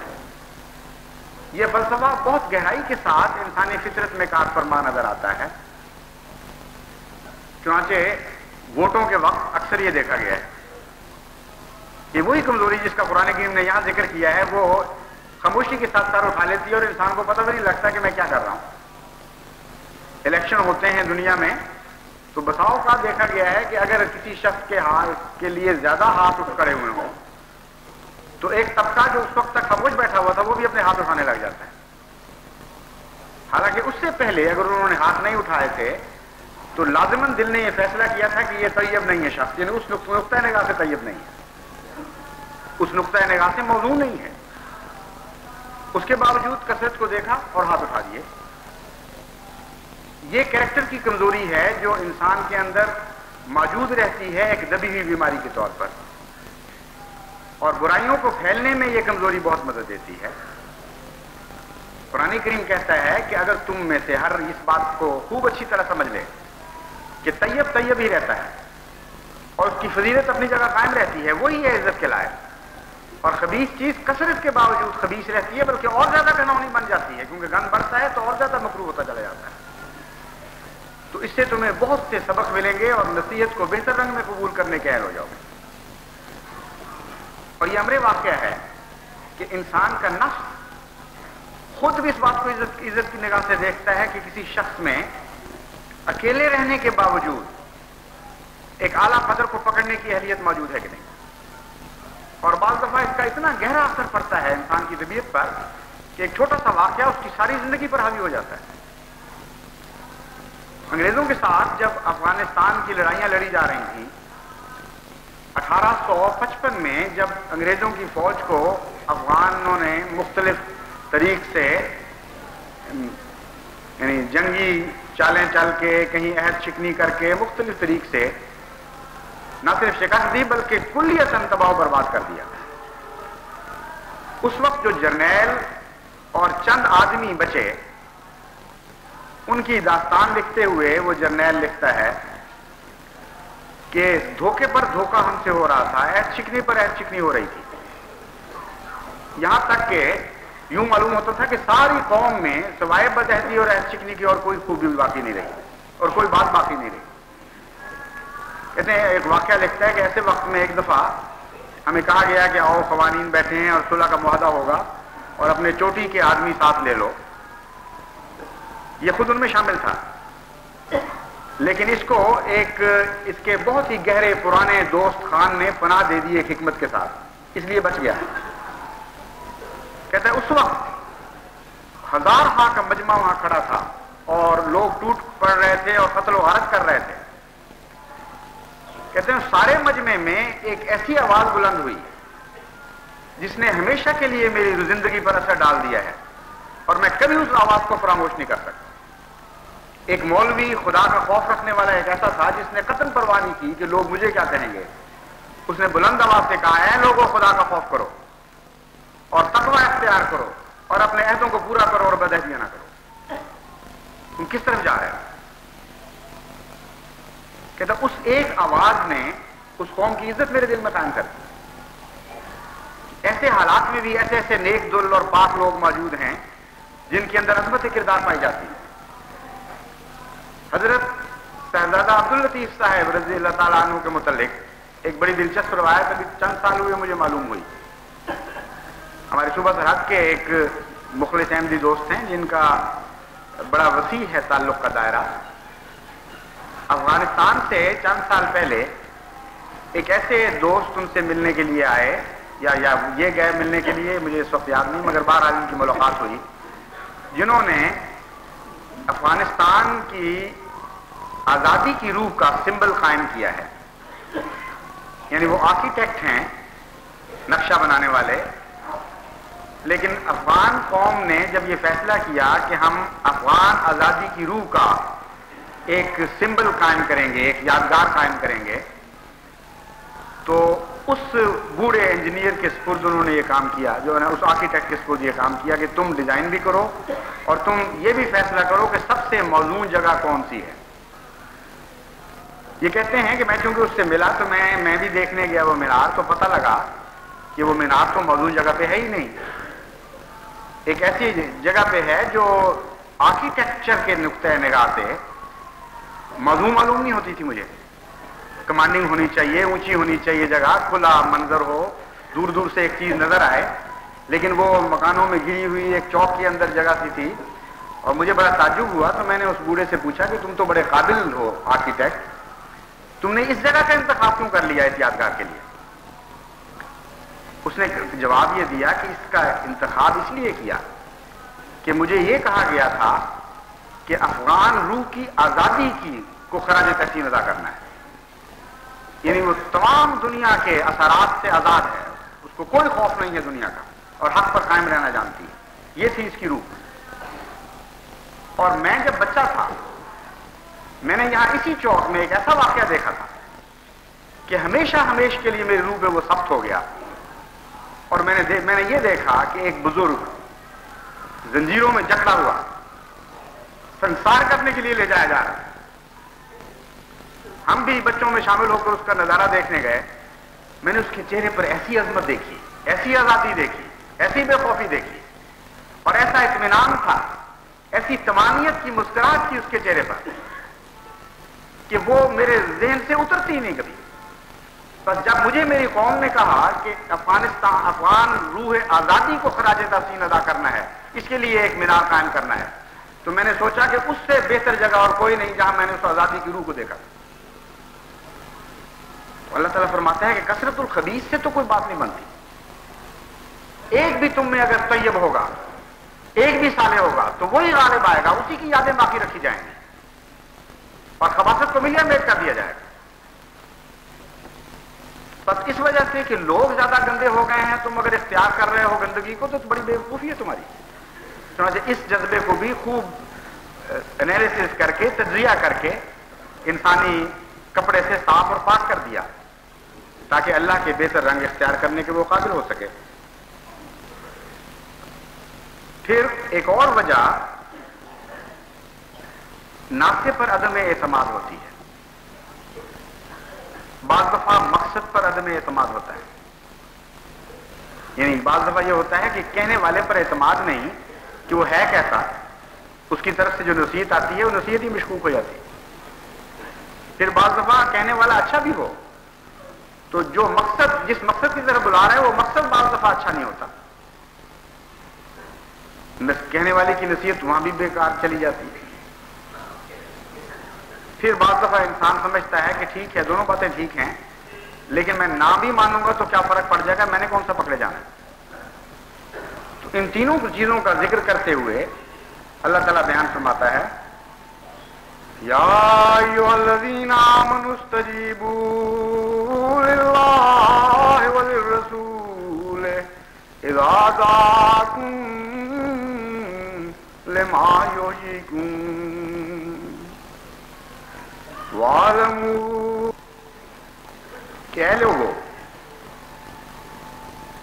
یہ فلسفہ بہت گہرائی کے ساتھ انسانی فطرت میں کار فرما نظر آتا ہے۔ چنانچہ ووٹوں کے وقت اکثر یہ دیکھا گیا ہے کہ وہی کمزوری جس کا قرآن کریم نے یہاں ذکر کیا ہے وہ خاموشی کے ساتھ سر اٹھا لیتی ہے اور انسان کو پتہ بھی نہیں لگتا کہ میں کیا کر رہا ہوں۔ الیکشن ہوتے ہیں دنیا میں تو بساؤ کا دیکھا گیا ہے کہ اگر کسی شخص کے لیے زیادہ ہاتھ اٹھ کھڑے ہوئے ہوں تو ایک طبقہ جو اس وقت تک خاموش بیٹھا ہوا تھا وہ بھی اپنے ہاتھ اٹھانے لگ جاتا ہے، حالانکہ اس سے پہلے اگر انہوں نے ہاتھ نہیں اٹھائے تھے تو لازماً دل نے یہ فیصلہ کیا تھا کہ یہ طیب نہیں ہے شخص، یعنی اس نقطۂ نگاہ سے طیب نہیں ہے، اس نقطۂ نگاہ سے موضوع نہیں ہے۔ اس کے باوجود کثرت کو دیکھا اور ہاتھ اٹھا دیے۔ یہ کریکٹر کی کمزوری ہے جو انسان کے اندر موجود رہتی ہے ایک دبی ہوئی بیماری کے طور پر، اور برائیوں کو پھیلنے میں یہ کمزوری بہت مدد دیتی ہے۔ قرآن کریم کہتا ہے کہ اگر تم میں سے ہر اس بات کو خوب اچھی طرح سمجھ لے کہ طیب طیب ہی رہتا ہے اور اس کی فضیلت اپنی جگہ قائم رہتی ہے، وہی ہے عزت کے لائق، اور خبیث چیز کثرت کے باوجود خبیث رہتی ہے بلکہ اور زیادہ گھناؤنی بن جاتی ہے، کیونکہ گند بڑھتا ہے تو اور زیادہ مکروہ ہوتا چلا جاتا ہے۔ تو اس سے تمہیں بہت سے سبق ملیں گے اور نصیحت کو بہتر رنگ میں قبول کرنے کے اہل ہو جاؤ گے۔ اور یہ امر واقعہ ہے کہ انسان کا نفس خود بھی اس بات کو عزت کی نگاہ سے دیکھتا ہے کہ کسی شخص میں اکیلے رہنے کے باوجود ایک اعلیٰ قدر کو پکڑنے کی اہلیت موجود ہے کہ نہیں، اور بعض دفعہ اس کا اتنا گہرا اثر پڑتا ہے انسان کی طبیعت پر کہ ایک چھوٹا سا واقعہ اس کی ساری زندگی پر حاوی ہو جاتا ہے۔ انگریزوں کے ساتھ جب افغانستان کی لڑائیاں لڑی جا رہی تھیں 1855 میں، جب انگریزوں کی فوج کو افغانوں نے مختلف طریق سے یعنی جنگی چالیں چل کے کہیں عہد شکنی کر کے مختلف طریق سے نہ صرف شکست دی بلکہ کلیتاً تباہ و برباد کر دیا، اس وقت جو جرنیل اور چند آدمی بچے ان کی داستان لکھتے ہوئے وہ جرنیل لکھتا ہے کہ دھوکے پر دھوکہ ہم سے ہو رہا تھا، عہد شکنی پر عہد شکنی ہو رہی تھی، یہاں تک کہ یوں معلوم ہوتا تھا کہ ساری قوم میں سوائے بدعہدی اور عہد شکنی کی اور کوئی خوبی باقی نہیں رہی اور کوئی بات باقی نہیں رہی۔ کہتے ہیں ایک واقعہ لکھتا ہے کہ ایسے وقت میں ایک دفعہ ہمیں کہا گیا کہ آؤ قوانین بیٹھے ہیں اور صلح کا معاہدہ ہوگا اور اپنے چوٹی کے آدمی ساتھ لے لو۔ یہ خود ان میں شامل تھا، لیکن اس کو اس کے بہت ہی گہرے پرانے دوست خان نے پناہ دے دی ایک حکمت کے ساتھ، اس لیے بچ گیا۔ کہتا ہے اس وقت 1000 ہاں کا مجمع وہاں کھڑا تھا اور لوگ ٹوٹ پڑ رہے تھے اور قتل و غارت کر رہے تھے۔ کہتے ہیں سارے مجمع میں ایک ایسی آواز بلند ہوئی جس نے ہمیشہ کے لیے میری زندگی پر اثر ڈال دیا ہے اور میں کبھی اس آواز کو فراموش نہیں کر سکتا۔ ایک مولوی خدا کا خوف رکھنے والا ایک ایسا تھا جس نے قطعاً پرواہ نہیں کی کہ لوگ مجھے کیا کہیں گے، اس نے بلند آواز سے کہا ہے لوگوں خدا کا خوف کرو اور تقوی اختیار کرو اور اپنے عہدوں کو پورا کرو اور بدعہدیاں نہ کرو۔ تم کس طرف جا رہے ہو؟ کہتا اس ایک آواز نے اس قوم کی عزت میرے دل میں قائم کر دی۔ ایسے حالات میں بھی ایسے ایسے نیک دل اور پاک لوگ موجود ہیں جن کے اندر عظمت کردار پائی جاتی ہے۔ حضرت صاحبزادہ عبداللطیف صاحب رضی اللہ تعالیٰ عنہ کے متعلق ایک بڑی دلچسپ روایت ابھی چند سال ہوئے مجھے معلوم ہوئی۔ ہمارے صوبہ سرحد کے ایک مخلص احمدی دوست ہیں جن کا بڑا وسیع ہے تعلق کا دائرہ. افغانستان سے چند سال پہلے ایک ایسے دوست ان سے ملنے کے لیے آئے یا یہ گئے ملنے کے لیے، مجھے اس وقت یاد نہیں، مگر بہرحال ان کی ملاقات ہوئی، جنہوں نے افغانستان کی آزادی کی روح کا سمبل قائم کیا ہے. یعنی وہ آرکیٹیکٹ ہیں، نقشہ بنانے والے، لیکن افغان قوم نے جب یہ فیصلہ کیا کہ ہم افغان آزادی کی روح کا ایک سمبل قائم کریں گے، ایک یادگار قائم کریں گے، تو اس بوڑھے انجینئر کے سپرد انہوں نے یہ کام کیا، جو ہے اس آرکیٹیکٹ کے سپرد یہ کام کیا کہ تم ڈیزائن بھی کرو اور تم یہ بھی فیصلہ کرو کہ سب سے موزوں جگہ کون سی ہے. یہ کہتے ہیں کہ میں چونکہ اس سے ملا تو میں بھی دیکھنے گیا وہ مینار، تو پتہ لگا کہ وہ مینار تو موزوں جگہ پہ ہے ہی نہیں، ایک ایسی جگہ پہ ہے جو آرکیٹیکچر کے نقطۂ نگاہ سے موضوع معلوم نہیں ہوتی تھی مجھے. کمانڈنگ ہونی چاہیے، اونچی ہونی چاہیے جگہ، کھلا منظر ہو، دور دور سے ایک چیز نظر آئے، لیکن وہ مکانوں میں گری ہوئی ایک چوک کے اندر جگہ سی. اور مجھے بڑا تعجب ہوا تو میں نے اس بوڑھے سے پوچھا کہ تم تو بڑے قابل ہو آرکیٹیکٹ، تم نے اس جگہ کا انتخاب کیوں کر لیا اس یادگار کے لیے؟ اس نے جواب یہ دیا کہ اس کا انتخاب اس لیے کیا کہ مجھے یہ کہا گیا تھا کہ افغان روح کی آزادی کی کو خراج تحسین ادا کرنا ہے. یعنی وہ تمام دنیا کے اثرات سے آزاد ہے، اس کو کوئی خوف نہیں ہے دنیا کا، اور حق پر قائم رہنا جانتی ہے. یہ تھی اس کی روح. اور میں جب بچہ تھا میں نے یہاں اسی چوک میں ایک ایسا واقعہ دیکھا تھا کہ ہمیشہ کے لیے میری روح پہ وہ ثبت ہو گیا. اور میں نے یہ دیکھا کہ ایک بزرگ زنجیروں میں جکڑا ہوا سنسار کرنے کے لیے لے جایا جا رہا ہے. ہم بھی بچوں میں شامل ہو کر اس کا نظارہ دیکھنے گئے. میں نے اس کے چہرے پر ایسی عظمت دیکھی، ایسی آزادی دیکھی، ایسی بے خوفی دیکھی، اور ایسا اطمینان تھا، ایسی تمانیت کی مسکراہٹ تھی اس کے چہرے پر کہ وہ میرے ذہن سے اترتی نہیں کبھی. بس جب مجھے میری قوم نے کہا کہ افغان روح آزادی کو خراج تحسین ادا کرنا ہے، اس کے لیے ایک مینار قائم کرنا ہے، تو میں نے سوچا کہ اس سے بہتر جگہ اور کوئی نہیں جہاں میں نے اس آزادی کی روح کو دیکھا. اللہ تعالیٰ فرماتا ہے کہ کثرت الخبیث سے تو کوئی بات نہیں بنتی. ایک بھی تم میں اگر طیب ہوگا، ایک بھی صالح ہوگا، تو وہی غالب آئے گا، اسی کی یادیں باقی رکھی جائیں گی اور خباثت کو ملین بیٹ کر دیا جائے گا. بس اس وجہ سے کہ لوگ زیادہ گندے ہو گئے ہیں، تم اگر اختیار کر رہے ہو گندگی کو تو بڑی بیوقوفی ہے تمہاری. چنانچہ اس جذبے کو بھی خوب انالیسس کر کے، تجزیہ کر کے انسانی کپڑے سے صاف اور پاک کر دیا تاکہ اللہ کے بہتر رنگ اختیار کرنے کے وہ قابل ہو سکے. پھر ایک اور وجہ ناطے پر عدم اعتماد ہوتی ہے. بعض دفعہ مقصد پر عدم اعتماد ہوتا ہے. یعنی بعض دفعہ یہ ہوتا ہے کہ کہنے والے پر اعتماد نہیں کہ وہ ہے کیسا، اس کی طرف سے جو نصیحت آتی ہے وہ نصیحت ہی مشکوک ہو جاتی ہے. پھر بعض دفعہ کہنے والا اچھا بھی ہو تو جو مقصد، جس مقصد کی طرف بلا رہا ہے وہ مقصد بعض دفعہ اچھا نہیں ہوتا، کہنے والے کی نصیحت وہاں بھی بیکار چلی جاتی ہے. پھر بعض دفعہ انسان سمجھتا ہے کہ ٹھیک ہے دونوں باتیں ٹھیک ہیں، لیکن میں نہ بھی مانوں گا تو کیا فرق پڑ جائے گا، میں نے کون سا پکڑے جانا ہے. تو ان تینوں چیزوں کا ذکر کرتے ہوئے اللہ تعالیٰ بیان فرماتا ہے یا ایھا الذین آمنوا استجیبوا للہ وللرسول اذا دعاکم لما یحییکم وَاعْلَمُوا کہ اے لوگو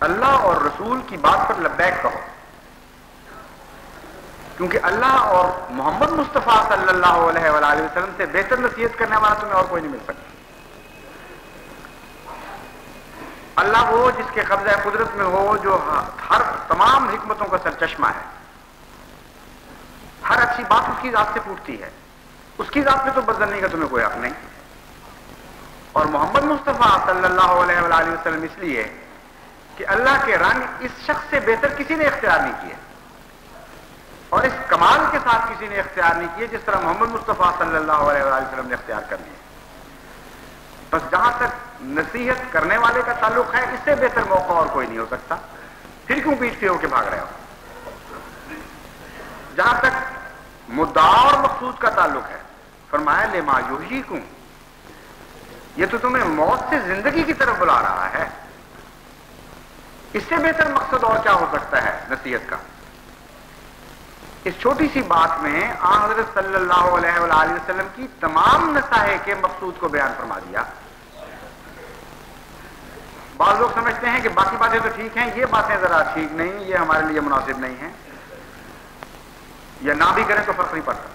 اللہ اور رسول کی بات پر لبیک کہو، کیونکہ اللہ اور محمد مصطفیٰ صلی اللہ علیہ وآلہ وسلم سے بہتر نصیحت کرنے والا تمہیں اور کوئی نہیں مل سکتا. اللہ وہ جس کے قبضہ قدرت میں ہو، جو ہر تمام حکمتوں کا سرچشمہ ہے، ہر اچھی بات اس کی ذات سے پھوٹتی ہے، اس کی ذات میں تو بدلنے کا تمہیں کوئی حق نہیں. اور محمد مصطفیٰ صلی اللہ علیہ وآلہ وسلم اس لیے کہ اللہ کے رنگ اس شخص سے بہتر کسی نے اختیار نہیں کیے. اور اس کمال کے ساتھ کسی نے اختیار نہیں کیے جس طرح محمد مصطفیٰ صلی اللہ علیہ وآلہ وسلم نے اختیار کر لیے. بس جہاں تک نصیحت کرنے والے کا تعلق ہے، اس سے بہتر موقع اور کوئی نہیں ہو سکتا. پھر کیوں پیچھے پھر ہو کے بھاگ رہے ہو؟ جہاں تک مدعا اور مقصود کا تعلق ہے، فرمایا لما یحییکم، یہ تو تمہیں موت سے زندگی کی طرف بلا رہا ہے. اس سے بہتر مقصد اور کیا ہو سکتا ہے نصیحت کا؟ اس چھوٹی سی بات میں آن حضرت صلی اللہ علیہ وآلہ وسلم کی تمام نصائح کے مقصود کو بیان فرما دیا. بعض لوگ سمجھتے ہیں کہ باقی باتیں تو ٹھیک ہیں، یہ باتیں ذرا ٹھیک نہیں، یہ ہمارے لیے مناسب نہیں ہیں، یا نہ بھی کریں تو فرق نہیں پڑتا.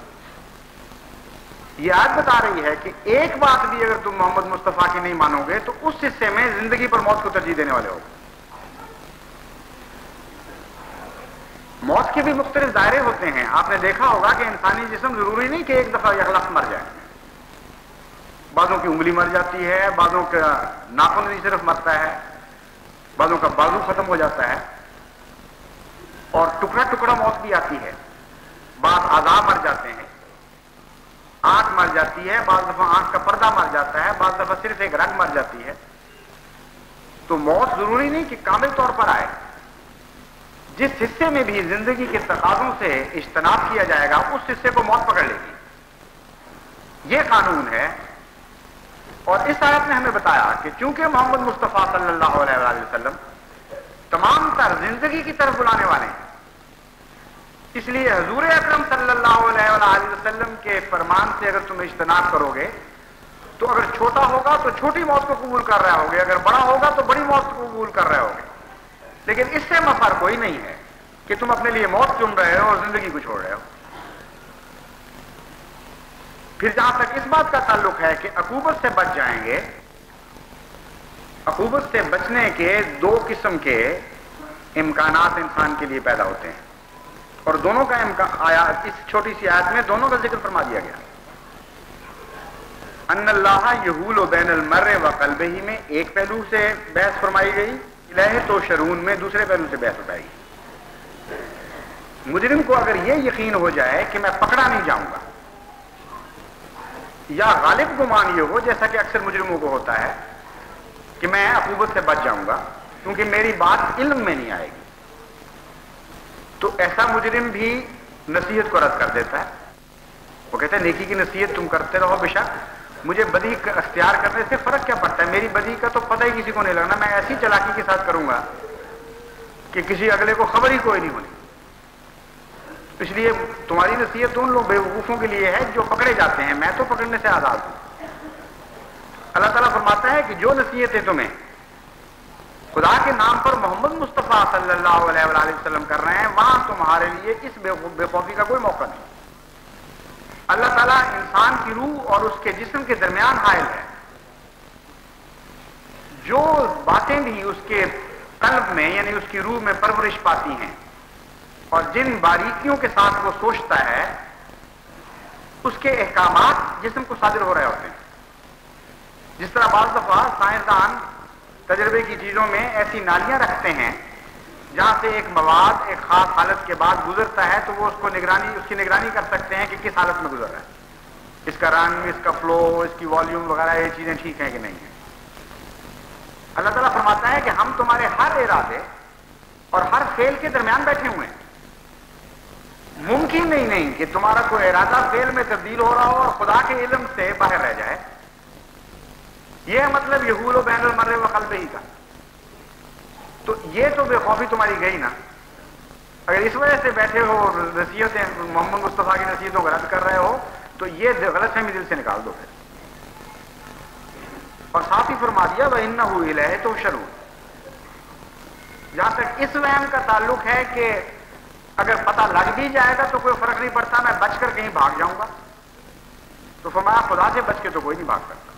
یہ آیت بتا رہی ہے کہ ایک بات بھی اگر تم محمد مصطفیٰ کی نہیں مانو گے تو اس حصے میں زندگی پر موت کو ترجیح دینے والے ہو. موت کے بھی مختلف دائرے ہوتے ہیں. آپ نے دیکھا ہوگا کہ انسانی جسم ضروری نہیں کہ ایک دفعہ یکلخت مر جائے. بعضوں کی انگلی مر جاتی ہے، بعضوں کا ناخن نہیں صرف مرتا ہے، بعضوں کا بازو ختم ہو جاتا ہے، اور ٹکڑا ٹکڑا موت بھی آتی ہے. بعض اعضاء مر جاتے ہیں، آنکھ مر جاتی ہے، بعض دفعہ آنکھ کا پردہ مر جاتا ہے، بعض دفعہ صرف ایک رگ مر جاتی ہے. تو موت ضروری نہیں کہ کامل طور پر آئے. جس حصے میں بھی زندگی کے تقاضوں سے اجتناب کیا جائے گا اس حصے کو موت پکڑ لے گی. یہ قانون ہے. اور اس آیت نے ہمیں بتایا کہ چونکہ محمد مصطفیٰ صلی اللہ علیہ وآلہ وسلم تمام تر زندگی کی طرف بلانے والے ہیں، اس لیے حضور اکرم صلی اللہ علیہ وآلہ وسلم کے فرمان سے اگر تم اجتناب کرو گے تو اگر چھوٹا ہوگا تو چھوٹی موت کو قبول کر رہے ہوگے، اگر بڑا ہوگا تو بڑی موت کو قبول کر رہے ہوگے. لیکن اس سے مفر کوئی نہیں ہے کہ تم اپنے لیے موت چن رہے ہو اور زندگی کو چھوڑ رہے ہو. پھر جہاں تک اس بات کا تعلق ہے کہ عقوبت سے بچ جائیں گے، عقوبت سے بچنے کے دو قسم کے امکانات انسان کے لیے پیدا ہوتے ہیں، اور دونوں کا آیا اس چھوٹی سی آیت میں دونوں کا ذکر فرما دیا گیا. ان اللہ یحول بین المرء و قلبہ میں ایک پہلو سے بحث فرمائی گئی، الہ تو شرون میں دوسرے پہلو سے بحث اٹھائی گئی. مجرم کو اگر یہ یقین ہو جائے کہ میں پکڑا نہیں جاؤں گا، یا غالب گمان یہ ہو جیسا کہ اکثر مجرموں کو ہوتا ہے کہ میں عقوبت سے بچ جاؤں گا کیونکہ میری بات علم میں نہیں آئے گی، تو ایسا مجرم بھی نصیحت کو رد کر دیتا ہے. وہ کہتا ہے نیکی کی نصیحت تم کرتے رہو، بے شک مجھے بدی کا اختیار کرنے سے فرق کیا پڑتا ہے، میری بدی کا تو پتہ ہی کسی کو نہیں لگنا، میں ایسی چالاکی کے ساتھ کروں گا کہ کسی اگلے کو خبر ہی کوئی نہیں ہونی. اس لیے تمہاری نصیحت ان لوگ بیوقوفوں کے لیے ہے جو پکڑے جاتے ہیں، میں تو پکڑنے سے آزاد ہوں. اللہ تعالیٰ فرماتا ہے کہ جو نصیحتیں تمہیں خدا کے نام پر محمد مصطفیٰ صلی اللہ علیہ وآلہ وسلم کر رہے ہیں، وہاں تمہارے لیے اس بے خوفی کا کوئی موقع نہیں. اللہ تعالیٰ انسان کی روح اور اس کے جسم کے درمیان حائل ہے. جو باتیں بھی اس کے قلب میں یعنی اس کی روح میں پرورش پاتی ہیں اور جن باریکیوں کے ساتھ وہ سوچتا ہے، اس کے احکامات جسم کو صادر ہو رہے ہوتے ہیں. جس طرح بعض دفعہ سائنسدان تجربے کی چیزوں میں ایسی نالیاں رکھتے ہیں جہاں سے ایک مواد ایک خاص حالت کے بعد گزرتا ہے تو وہ اس کی نگرانی کر سکتے ہیں کہ کس حالت میں گزر رہا ہے، اس کا رنگ، اس کا فلو، اس کی والیوم وغیرہ، یہ چیزیں ٹھیک ہیں کہ نہیں ہیں. اللہ تعالیٰ فرماتا ہے کہ ہم تمہارے ہر ارادے اور ہر فعل کے درمیان بیٹھے ہوئے ہیں. ممکن نہیں کہ تمہارا کوئی ارادہ فعل میں تبدیل ہو رہا ہو اور خدا کے علم سے باہر رہ جائے. یہ مطلب یحول و بین المرء و قلبہ کا. تو یہ تو بے خوفی تمہاری گئی نا. اگر اس وجہ سے بیٹھے ہو اور نصیحتیں محمد مصطفیٰ کی نصیحتوں کو رد کر رہے ہو تو یہ غلط فہمی دل سے نکال دو پھر. اور ساتھ ہی فرما دیا وَإِنَّهُ إِلَيْهِ تُحْشَرُونَ. جہاں تک اس وہم کا تعلق ہے کہ اگر پتہ لگ بھی جائے گا تو کوئی فرق نہیں پڑتا، میں بچ کر کہیں بھاگ جاؤں گا، تو فرمایا خدا سے بچ کے تو کوئی نہیں بھاگ سکتا.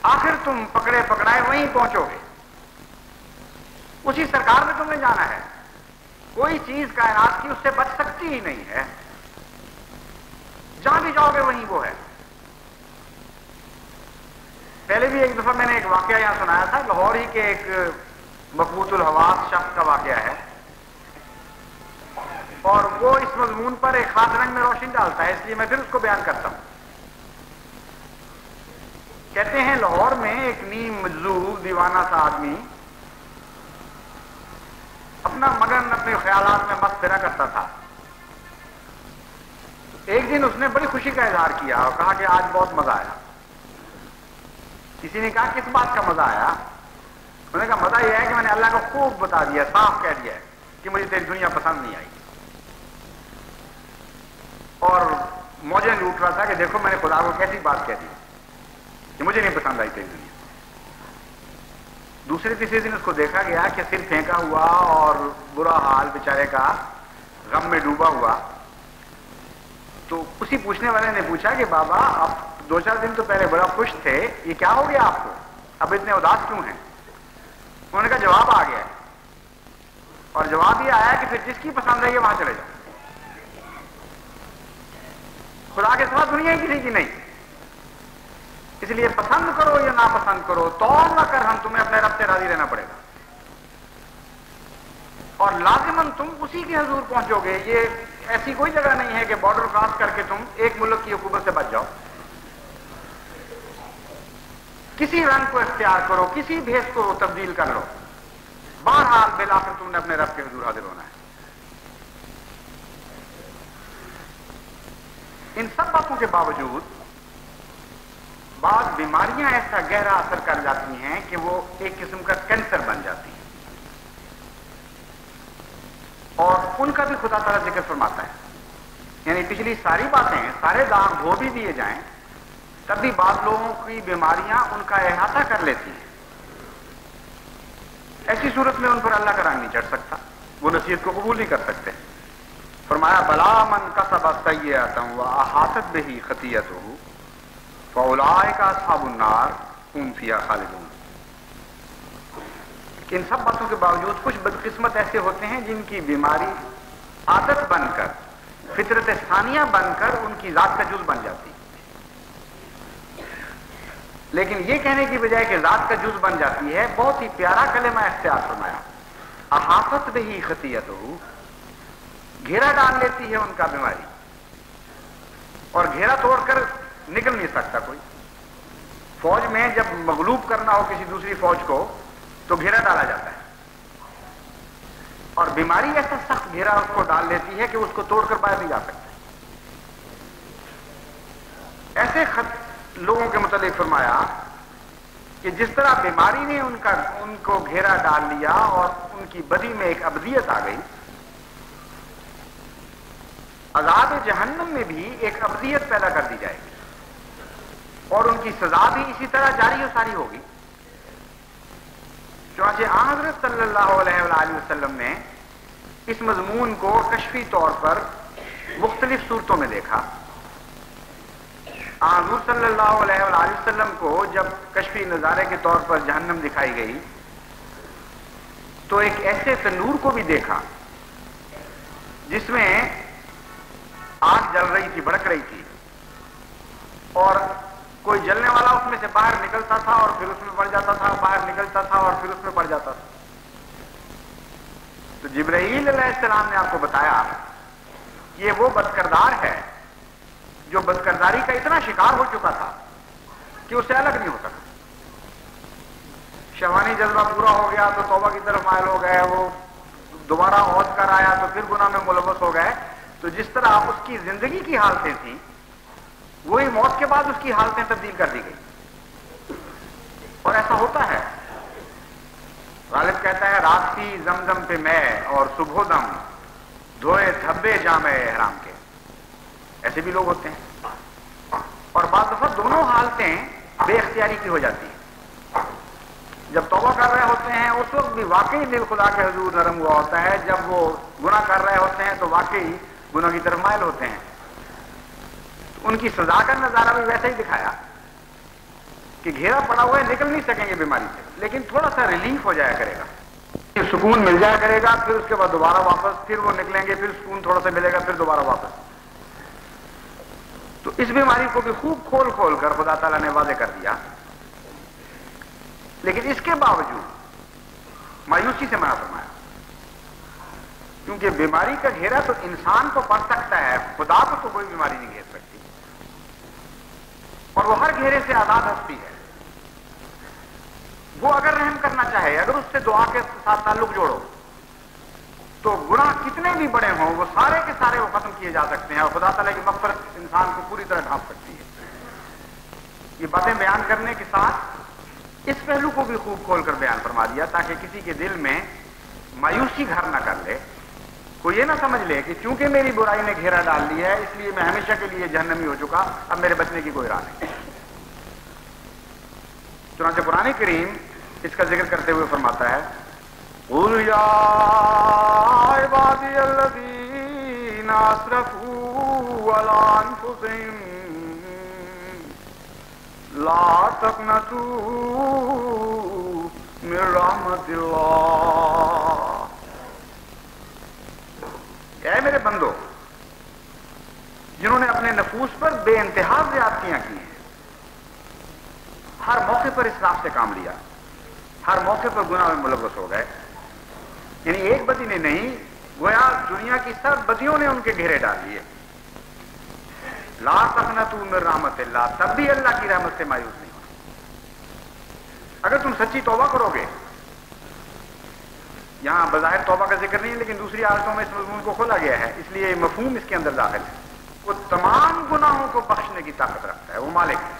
آخر تم پکڑے پکڑائے وہیں پہنچو گے، اسی سرکار میں تم نے جانا ہے. کوئی چیز کائنات کی اس سے بچ سکتی ہی نہیں ہے، جہاں بھی جاؤ گے وہیں وہ ہے. پہلے بھی ایک دفعہ میں نے ایک واقعہ یہاں سنایا تھا، لاہور ہی کے ایک مقبوط الحواس شخص کا واقعہ ہے. اور وہ اس مضمون پر ایک خاص رنگ میں روشنی ڈالتا ہے، اس لیے میں پھر اس کو بیان کرتا ہوں۔ کہتے ہیں لاہور میں ایک نیم مجذوب دیوانہ سا آدمی اپنا مگن اپنے خیالات میں مست پھرا کرتا تھا۔ ایک دن اس نے بڑی خوشی کا اظہار کیا اور کہا کہ آج بہت مزہ آیا۔ کسی نے کہا کس بات کا مزہ آیا؟ انہوں نے کہا مزہ یہ ہے کہ میں نے اللہ کو خوب بتا دیا، صاف کہہ دیا ہے کہ مجھے تیری دنیا پسند نہیں آئی، اور موجیں لوٹ رہا تھا کہ دیکھو میں نے خدا کو کیسی بات کہہ دی کہ مجھے نہیں پسند آئی تیری دنیا۔ دوسرے تیسرے دن اس کو دیکھا گیا کہ سر پھینکا ہوا اور برا حال بیچارے کا، غم میں ڈوبا ہوا۔ تو اسی پوچھنے والے نے پوچھا کہ بابا آپ 2-4 دن تو پہلے بڑا خوش تھے، یہ کیا ہو گیا آپ کو، اب اتنے اداس کیوں ہیں؟ انہوں نے کہا جواب آ گیا ہے، اور جواب یہ آیا کہ پھر جس کی پسند ہے یہ وہاں چلے جاؤ، خدا کے سوا دنیا ہی کسی کی نہیں، اس لیے پسند کرو یا ناپسند کرو، توڑ نہ کر ہم تمہیں اپنے رب سے راضی رہنا پڑے گا، اور لازماً تم اسی کے حضور پہنچو گے۔ یہ ایسی کوئی جگہ نہیں ہے کہ بارڈر کراس کر کے تم ایک ملک کی حکومت سے بچ جاؤ۔ کسی رنگ کو اختیار کرو، کسی بھیس کو تبدیل کر لو، بہرحال بالآخر تم نے اپنے رب کے حضور حاضر ہونا ہے۔ ان سب باتوں کے باوجود بعض بیماریاں ایسا گہرا اثر کر جاتی ہیں کہ وہ ایک قسم کا کینسر بن جاتی ہیں، اور ان کا بھی خدا تعالیٰ ذکر فرماتا ہے۔ یعنی پچھلی ساری باتیں، سارے داغ دھو بھی دیے جائیں تب بھی بعض لوگوں کی بیماریاں ان کا احاطہ کر لیتی ہیں۔ ایسی صورت میں ان پر اللہ کا رنگ نہیں چڑھ سکتا، وہ نصیحت کو قبول نہیں کر سکتے۔ فرمایا بلا من کسب سیئۃ واحاطت بہ خطیئتہ فاولئک اصحاب النار هم فیہا خالدون۔ ان سب باتوں کے باوجود کچھ بدقسمت ایسے ہوتے ہیں جن کی بیماری عادت بن کر، فطرت ثانیہ بن کر ان کی ذات کا جز بن جاتی ہے۔ لیکن یہ کہنے کی بجائے کہ ذات کا جز بن جاتی ہے، بہت ہی پیارا کلمہ اختیار فرمایا، احاطت بہ خطیئتہ، گھیرا ڈال لیتی ہے ان کا بیماری، اور گھیرا توڑ کر نکل نہیں سکتا کوئی۔ فوج میں جب مغلوب کرنا ہو کسی دوسری فوج کو تو گھیرا ڈالا جاتا ہے، اور بیماری ایسا سخت گھیرا اس کو ڈال لیتی ہے کہ اس کو توڑ کر باہر نہیں جا سکتا۔ ایسے لوگوں کے متعلق فرمایا کہ جس طرح بیماری نے ان کو گھیرا ڈال لیا اور ان کی بدی میں ایک ابدیت آ گئی، عذاب جہنم میں بھی ایک ابدیت پیدا کر دی جائے گی، اور ان کی سزا بھی اسی طرح جاری و ساری ہوگی۔ چنانچہ آن حضرت صلی اللہ علیہ وآلہ وسلم نے اس مضمون کو کشفی طور پر مختلف صورتوں میں دیکھا۔ آن حضور صلی اللہ علیہ وآلہ وسلم کو جب کشفی نظارے کے طور پر جہنم دکھائی گئی تو ایک ایسے تنور کو بھی دیکھا جس میں آگ جل رہی تھی، بھڑک رہی تھی، اور کوئی جلنے والا اس میں سے باہر نکلتا تھا اور پھر اس میں پڑ جاتا تھا، باہر نکلتا تھا اور پھر اس میں پڑ جاتا تھا۔ تو جبرائیل علیہ السلام نے آپ کو بتایا یہ وہ بدکردار ہے جو بدکرداری کا اتنا شکار ہو چکا تھا کہ اس سے الگ نہیں ہو سکا۔ شہوانی جذبہ پورا ہو گیا تو توبہ کی طرف مائل ہو گئے، وہ دوبارہ عہد کر آیا تو پھر گناہ میں ملوث ہو گئے۔ تو جس طرح اس کی زندگی کی حالتیں تھیں وہی موت کے بعد اس کی حالتیں تبدیل کر دی گئی، اور ایسا ہوتا ہے۔ غالب کہتا ہے رات تھی زمزم پہ میں اور صبح دم دھوئے دھبے جامع احرام کے۔ ایسے بھی لوگ ہوتے ہیں، اور بعض دفعہ دونوں حالتیں بے اختیاری کی ہو جاتی ہیں۔ جب توبہ کر رہے ہوتے ہیں اس وقت بھی واقعی دل خدا کے حضور نرم ہوا ہوتا ہے، جب وہ گناہ کر رہے ہوتے ہیں تو واقعی گناہ کی طرف مائل ہوتے ہیں۔ ان کی سزا کا نظارہ بھی ویسا ہی دکھایا کہ گھیرا پڑا ہوا ہے، نکل نہیں سکیں گے بیماری سے، لیکن تھوڑا سا ریلیف ہو جایا کرے گا، سکون مل جایا کرے گا، پھر اس کے بعد دوبارہ واپس، پھر وہ نکلیں گے، پھر سکون تھوڑا سا ملے گا، پھر دوبارہ واپس۔ تو اس بیماری کو بھی خوب کھول کھول کر خدا تعالیٰ نے واضح کر دیا، لیکن اس کے باوجود مایوسی سے منع فرمایا کیونکہ بیماری کا گھیرا تو انسان کو پڑ سکتا ہے، خدا کو تو کوئی بیماری نہیں گھیر سکتی، اور وہ ہر گھیرے سے آزاد ہستی ہے۔ وہ اگر رحم کرنا چاہے، اگر اس سے دعا کے ساتھ تعلق جوڑو، تو گناہ کتنے بھی بڑے ہوں وہ سارے کے سارے وہ ختم کیے جا سکتے ہیں، اور خدا تعالیٰ کی مغفرت انسان کو پوری طرح ڈھانپ سکتی ہے۔ یہ باتیں بیان کرنے کے ساتھ اس پہلو کو بھی خوب کھول کر بیان فرما دیا تاکہ کسی کے دل میں مایوسی گھر نہ کر لے، کوئی یہ نہ سمجھ لے کہ چونکہ میری برائی نے گھیرا ڈال لیا ہے اس لیے میں ہمیشہ کے لیے جہنمی ہو چکا، اب میرے بچنے کی کوئی راہ نہیں۔ چنانچہ قرآن کریم اس کا ذکر کرتے ہوئے فرماتا ہے قُلْ يَا عِبَادِيَ الَّذِينَ أَسْرَفُوا عَلَىٰ أَنفُسِهِمْ لَا تَقْنَطُوا مِن رَحْمَتِ اللَّهِ، اے میرے بندو جنہوں نے اپنے نفوس پر بے انتہا زیادتیاں کی ہیں، ہر موقع پر اسراف سے کام لیا، ہر موقع پر گناہ میں ملوث ہو گئے، یعنی ایک بدی نے نہیں، گویا دنیا کی سب بدیوں نے ان کے گھیرے ڈال دیے۔ لا تقنطوا من رحمت اللہ، تب بھی اللہ کی رحمت سے مایوس نہیں ہونا۔ اگر تم سچی توبہ کرو گے، یہاں بظاہر توبہ کا ذکر نہیں ہے لیکن دوسری آیتوں میں اس مضمون کو کھولا گیا ہے، اس لیے مفہوم اس کے اندر داخل ہے۔ وہ تمام گناہوں کو بخشنے کی طاقت رکھتا ہے، وہ مالک ہے۔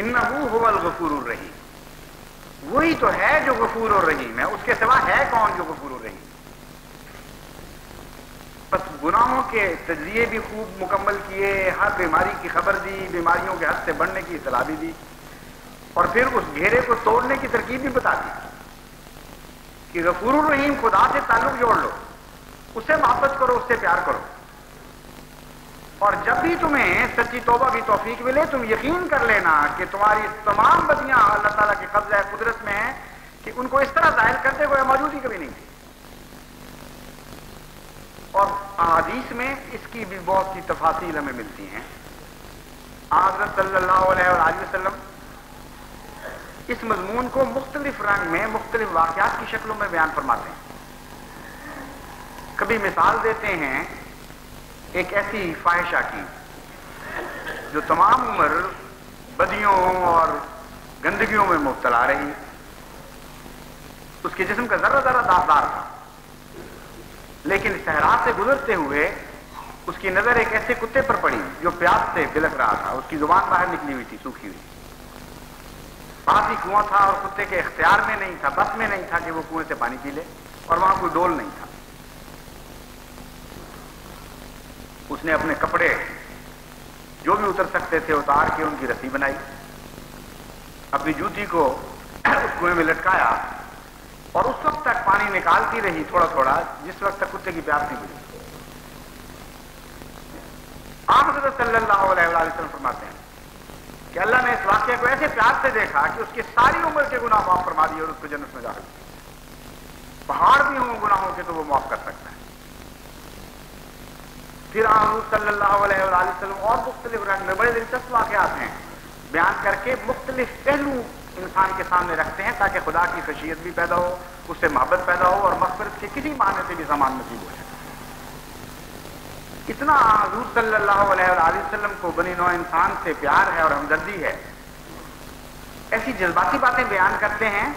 انہ هو الغفور الرحیم، وہی تو ہے جو غفور الرحیم ہے، اس کے سوا ہے کون جو غفور الرحیم؟ بس گناہوں کے تجزیے بھی خوب مکمل کیے، ہر بیماری کی خبر دی، بیماریوں کے حد سے بڑھنے کی اطلاع بھی دی، اور پھر اس گھیرے کو توڑنے کی ترکیب بھی بتا دی کہ غفور الرحیم خدا سے تعلق جوڑ لو، اس سے محبت کرو، اس سے پیار کرو، اور جب بھی تمہیں سچی توبہ کی توفیق ملے تم یقین کر لینا کہ تمہاری تمام بدیاں اللہ تعالیٰ کی قبضہ قدرت میں ہیں کہ ان کو اس طرح ظاہر کرتے ہوئے موجود ہی کبھی نہیں تھی۔ اور احادیث میں اس کی بھی بہت سی تفاصیل ہمیں ملتی ہیں۔ حضرت صلی اللہ علیہ وآلہ وسلم اس مضمون کو مختلف رنگ میں مختلف واقعات کی شکلوں میں بیان فرماتے ہیں۔ کبھی مثال دیتے ہیں ایک ایسی فاحشہ کی جو تمام عمر بدیوں اور گندگیوں میں مبتلا رہی، اس کے جسم کا ذرہ ذرہ داغدار تھا، لیکن صحرا سے گزرتے ہوئے اس کی نظر ایک ایسے کتے پر پڑی جو پیاس سے بلک رہا تھا، اس کی زبان باہر نکلی ہوئی تھی، سوکھی ہوئی، پاس ہی کنواں تھا اور کتے کے اختیار میں نہیں تھا، بس میں نہیں تھا کہ وہ کنویں سے پانی پی لے، اور وہاں کوئی ڈول نہیں تھا۔ اس نے اپنے کپڑے جو بھی اتر سکتے تھے اتار کے ان کی رسی بنائی، اپنی جوتی کو اس کنویں میں لٹکایا، اور اس وقت تک پانی نکالتی رہی تھوڑا تھوڑا جس وقت تک کتے کی پیاس نہیں بجھی۔ آپ حضرت صلی اللہ علیہ وآلہ وسلم فرماتے ہیں کہ اللہ نے اس واقعے کو ایسے پیار سے دیکھا کہ اس کی ساری عمر کے گناہ معاف فرما دیے اور اس کو جنت میں داخل کیا۔ پہاڑ بھی ہوں گناہوں کے تو وہ معاف کر سکتا ہے۔ پھر حضور صلی اللہ علیہ وآلہ وسلم اور مختلف رنگ میں بڑے دلچسپ واقعات ہیں بیان کر کے مختلف پہلو انسان کے سامنے رکھتے ہیں تاکہ خدا کی خشیت بھی پیدا ہو، اس سے محبت پیدا ہو اور مغفرت کے کسی معنی سے بھی سامان نصیب ہو جائے۔ اتنا حضور صلی اللہ علیہ وآلہ وسلم کو بنی نوع انسان سے پیار ہے اور ہمدردی ہے، ایسی جذباتی باتیں بیان کرتے ہیں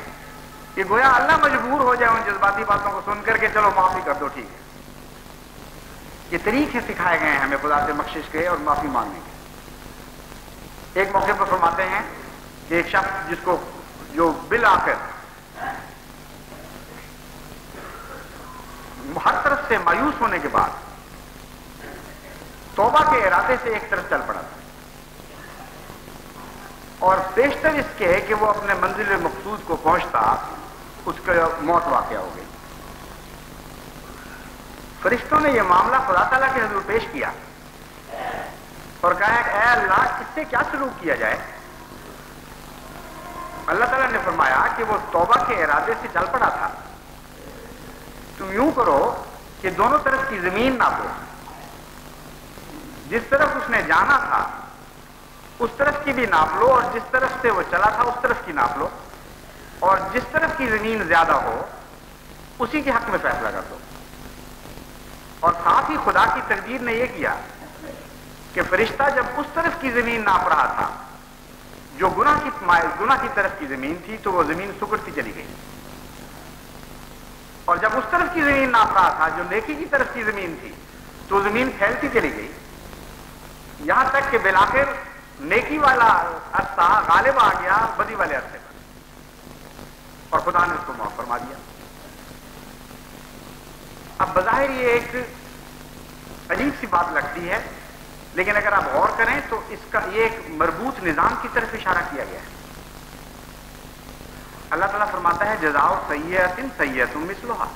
کہ گویا اللہ مجبور ہو جائے ان جذباتی باتوں کو سن کر کے چلو معافی کر دو، ٹھیک ہے۔ یہ طریقے سکھائے گئے ہیں ہمیں خدا سے بخشش کے اور معافی مانگنے کے۔ ایک موقع پر فرماتے ہیں کہ ایک شخص جس کو جو بالآخر ہر طرف سے مایوس ہونے کے بعد توبہ کے ارادے سے ایک طرف چل پڑا تھا، اور بیشتر اس کے کہ وہ اپنے منزل مقصود کو پہنچتا اس کا موت واقع ہو گئی۔ فرشتوں نے یہ معاملہ خدا تعالیٰ کے حضور پیش کیا اور کہا کہ اے اللہ اس سے کیا سلوک کیا جائے؟ اللہ تعالیٰ نے فرمایا کہ وہ توبہ کے ارادے سے چل پڑا تھا، تم یوں کرو کہ دونوں طرف کی زمین ناپو، جس طرف اس نے جانا تھا اس طرف کی بھی ناپ لو، اور جس طرف سے وہ چلا تھا اس طرف کی ناپ لو، اور جس طرف کی زمین زیادہ ہو اسی کے حق میں فیصلہ کر دو۔ اور ساتھ ہی خدا کی تقدیر نے یہ کیا کہ فرشتہ جب اس طرف کی زمین ناپ رہا تھا جو گناہ کی طرف کی زمین تھی، تو وہ زمین سکڑتی چلی گئی، اور جب اس طرف کی زمین ناپ رہا تھا جو نیکی کی طرف کی زمین تھی، تو زمین پھیلتی چلی گئی، یہاں تک کہ بالآخر نیکی والا عرصہ غالب آ گیا بدی والے عرصے پر، اور خدا نے اس کو معاف فرما دیا۔ اب بظاہر یہ ایک عجیب سی بات لگتی ہے، لیکن اگر آپ غور کریں تو اس کا یہ ایک مربوط نظام کی طرف اشارہ کیا گیا ہے۔ اللہ تعالیٰ فرماتا ہے جزاء سیئۃ سیئۃ مثلھا،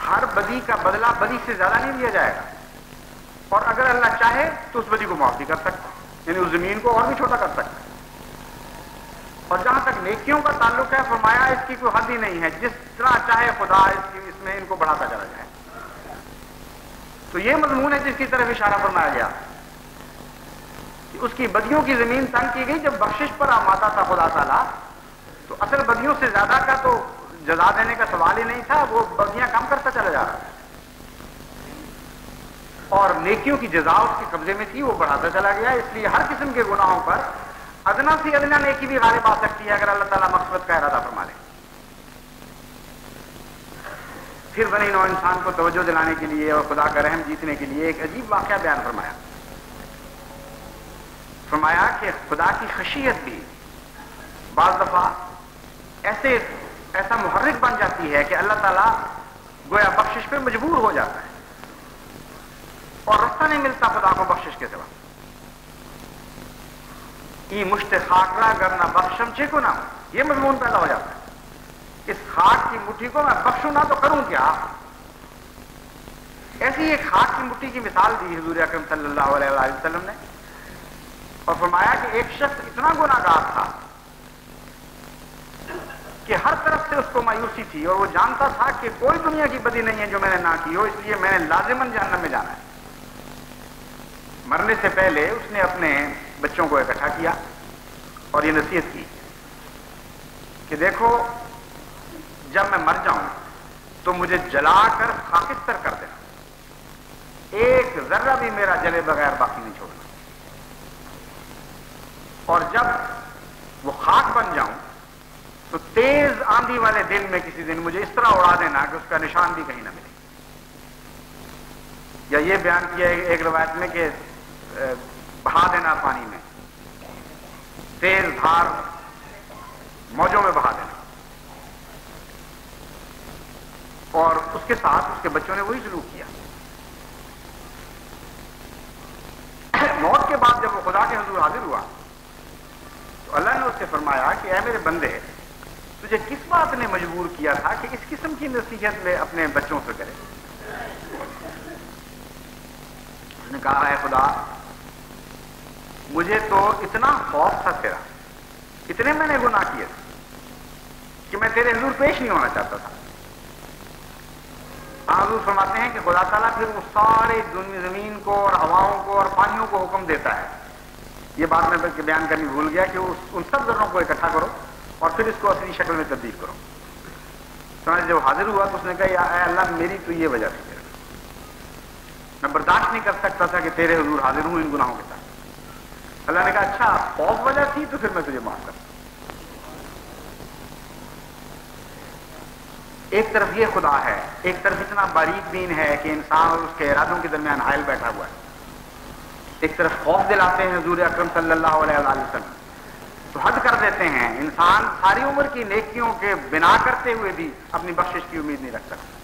ہر بدی کا بدلہ بدی سے زیادہ نہیں دیا جائے گا، اور اگر اللہ چاہے تو اس بدی کو معاف بھی کر سکتا ہے، یعنی اس زمین کو اور بھی چھوٹا کر سکتا ہے۔ اور جہاں تک نیکیوں کا تعلق ہے، فرمایا اس کی کوئی حد ہی نہیں ہے، جس طرح چاہے خدا اس میں ان کو بڑھاتا چلا جائے۔ تو یہ مضمون ہے جس کی طرف اشارہ فرمایا گیا کہ اس کی بدیوں کی زمین تنگ کی گئی۔ جب بخشش پر آمادہ تھا خدا تعالیٰ، تو اصل بدیوں سے زیادہ کا تو جزا دینے کا سوال ہی نہیں تھا، وہ بدیاں کم کرتا چلا جا رہا تھا، اور نیکیوں کی جزا اس کے قبضے میں تھی، وہ بڑھاتا چلا گیا۔ اس لیے ہر قسم کے گناہوں پر ادنا سے ادنا نیکی بھی غالب آ سکتی ہے اگر اللہ تعالیٰ مغفرت کا ارادہ فرما لے۔ پھر بنی نوع انسان کو توجہ دلانے کے لیے اور خدا کا رحم جیتنے کے لیے ایک عجیب واقعہ بیان فرمایا کہ خدا کی خشیت بھی بعض دفعہ ایسا محرک بن جاتی ہے کہ اللہ تعالیٰ گویا بخشش پہ مجبور ہو جاتا ہے، اور رستہ نہیں ملتا خدا کو بخشش کے سوا۔ ای مشت خاکرا گرنا بخشم چھے کو نہ، یہ مضمون پیدا ہو جاتا ہے، اس خاک کی مٹھی کو میں بخشوں نہ تو کروں کیا۔ ایسی ایک خاک کی مٹھی کی مثال دی حضور اکرم صلی اللہ علیہ وآلہ وسلم نے، اور فرمایا کہ ایک شخص اتنا گناہگار تھا کہ ہر طرف سے اس کو مایوسی تھی، اور وہ جانتا تھا کہ کوئی دنیا کی بدی نہیں ہے جو میں نے نہ کی ہو، اس لیے میں نے لازماً جہنم میں جانا ہے۔ مرنے سے پہلے اس نے اپنے بچوں کو اکٹھا کیا اور یہ نصیحت کی کہ دیکھو جب میں مر جاؤں تو مجھے جلا کر خاکستر کر دینا، ایک ذرہ بھی میرا جلے بغیر باقی نہیں چھوڑنا، اور جب وہ خاک بن جاؤں تو تیز آندھی والے دن میں کسی دن مجھے اس طرح اڑا دینا کہ اس کا نشان بھی کہیں نہ ملے۔ یا یہ بیان کیا ایک روایت میں کہ بہا دینا پانی میں، تیز دھار موجوں میں بہا دینا، اور اس کے ساتھ اس کے بچوں نے وہی سلوک کیا۔ موت کے بعد جب وہ خدا کے حضور حاضر ہوا تو اللہ نے اس سے فرمایا کہ اے میرے بندے، تجھے کس بات نے مجبور کیا تھا کہ اس قسم کی نصیحت میں اپنے بچوں سے کرے؟ اس نے کہا ہے خدا، مجھے تو اتنا خوف تھا تیرا، اتنے میں نے گناہ کیے کہ میں تیرے حضور پیش نہیں ہونا چاہتا تھا۔ حضور فرماتے ہیں کہ خدا تعالیٰ پھر وہ سارے زمین کو اور ہواؤں کو اور پانیوں کو حکم دیتا ہے، یہ بات میں بیان کرنی بھول گیا کہ ان سب ذروں کو اکٹھا کرو اور پھر اس کو اصلی شکل میں تبدیل کرو۔ سمجھ جب حاضر ہوا تو اس نے کہا اے اللہ میری تو یہ وجہ تھی، میں برداشت نہیں کر سکتا تھا کہ تیرے حضور حاضر ہوں ان گناہوں کے ساتھ۔ اللہ نے کہا اچھا خوف وجہ تھی تو پھر میں تجھے معاف کرتا ہوں۔ ایک طرف یہ خدا ہے، ایک طرف اتنا باریک بین ہے کہ انسان اور اس کے ارادوں کے درمیان حائل بیٹھا ہوا ہے۔ ایک طرف خوف دلاتے ہیں حضور اکرم صلی اللہ علیہ وآلہ وسلم، تو حد کر دیتے ہیں، انسان ساری عمر کی نیکیوں کے بنا کرتے ہوئے بھی اپنی بخشش کی امید نہیں رکھ سکتا۔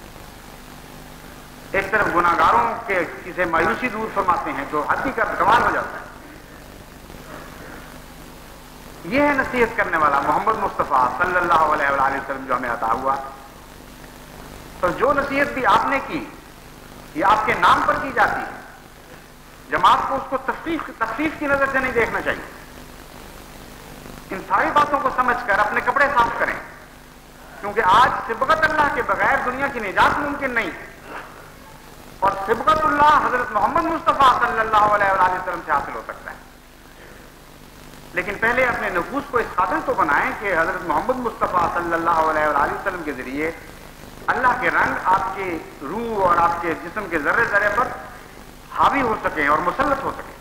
ایک طرف گناہگاروں کے کسی مایوسی دور فرماتے ہیں تو حد ہی کا کمال ہو جاتا ہے۔ یہ ہے نصیحت کرنے والا محمد مصطفیٰ صلی اللہ علیہ وآلہ وسلم جو ہمیں عطا ہوا۔ تو جو نصیحت بھی آپ نے کی یہ آپ کے نام پر کی جاتی ہے، جماعت کو اس کو تخفیف کی نظر سے نہیں دیکھنا چاہیے۔ ان ساری باتوں کو سمجھ کر اپنے کپڑے صاف کریں، کیونکہ آج سبقت اللہ کے بغیر دنیا کی نجات ممکن نہیں ہے، اور سبقت اللہ حضرت محمد مصطفیٰ صلی اللہ علیہ وآلہ وسلم سے حاصل ہو سکتا ہے۔ لیکن پہلے اپنے نفوس کو اس قابل تو بنائیں کہ حضرت محمد مصطفیٰ صلی اللہ علیہ وآلہ وسلم کے ذریعے اللہ کے رنگ آپ کی روح اور آپ کے جسم کے ذرے ذرے پر حاوی ہو سکیں اور مسلط ہو سکیں.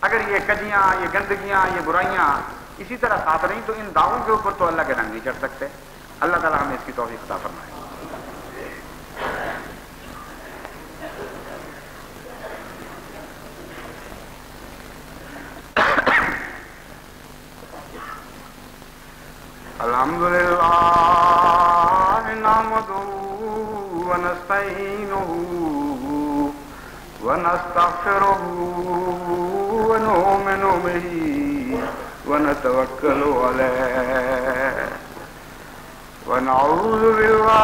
اگر یہ کجیاں، یہ گندگیاں، یہ برائیاں اسی طرح ساتھ رہیں تو ان داغوں کے اوپر تو اللہ کے رنگ نہیں چڑھ سکتے. اللہ تعالیٰ ہمیں اس کی توفیق عطا فرمائے. الحمدللہ نحمدہ ونستعینہ ونستغفرہ ونؤمن بہ ونتوکل علیہ ونعوذ باللہ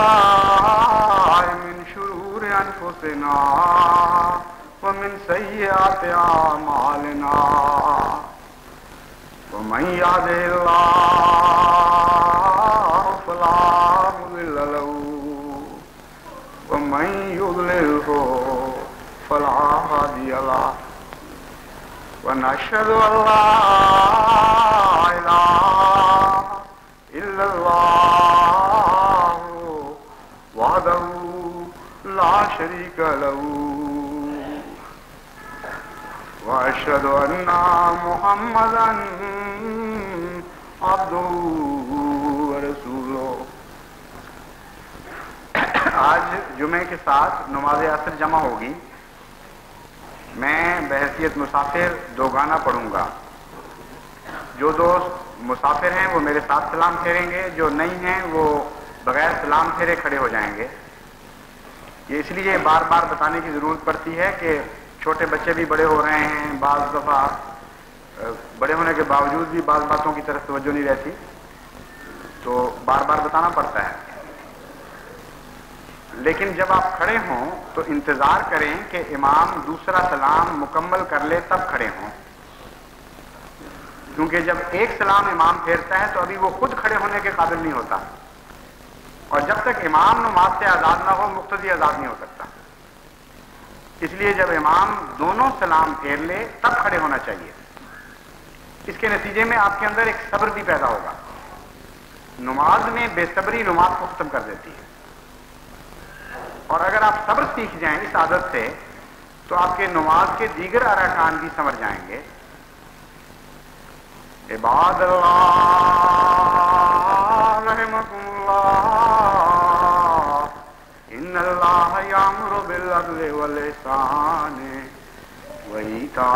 من شرور انفسنا ومن سیئات اعمالنا ومن يهده الله فلا مضل له ومن يضلله فلا هادي له ونشهد أن لا إله إلا الله وحده لا شريك له وأشهد أن محمدا عبده ورسوله. آج جمعے کے ساتھ نماز عصر جمع ہوگی. میں بحیثیت مسافر دو گانا پڑھوں گا. جو دوست مسافر ہیں وہ میرے ساتھ سلام پھیریں گے، جو نہیں ہیں وہ بغیر سلام پھیرے کھڑے ہو جائیں گے. یہ اس لیے بار بار بتانے کی ضرورت پڑتی ہے کہ چھوٹے بچے بھی بڑے ہو رہے ہیں، بعض دفعہ بڑے ہونے کے باوجود بھی بعض باتوں کی طرف توجہ نہیں رہتی، تو بار بار بتانا پڑتا ہے. لیکن جب آپ کھڑے ہوں تو انتظار کریں کہ امام دوسرا سلام مکمل کر لے تب کھڑے ہوں، کیونکہ جب ایک سلام امام پھیرتا ہے تو ابھی وہ خود کھڑے ہونے کے قابل نہیں ہوتا، اور جب تک امام نماز سے آزاد نہ ہو مقتدی آزاد نہیں ہو سکتا. اس لیے جب امام دونوں سلام پھیر لے تب کھڑے ہونا چاہیے. اس کے نتیجے میں آپ کے اندر ایک صبر بھی پیدا ہوگا. نماز میں بے صبری نماز کو ختم کر دیتی ہے، اور اگر آپ صبر سیکھ جائیں اس عادت سے تو آپ کے نماز کے دیگر ارکان بھی سمجھ جائیں گے. عباد اللہ رحمکم اللہ ان اللہ یامر بالعدل والإحسان وإیتاء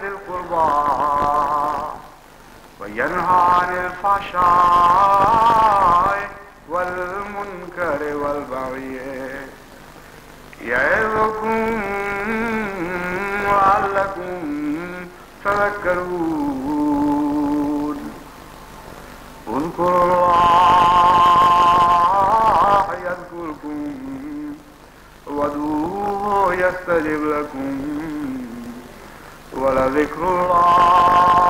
ذی القربى وینہی عن الفحشاء والمنکر والبغی یعظکم لعلکم تذکرون. اذکروا اللہ یذکرکم وادعوہ یستجب لکم ولذکر اللہ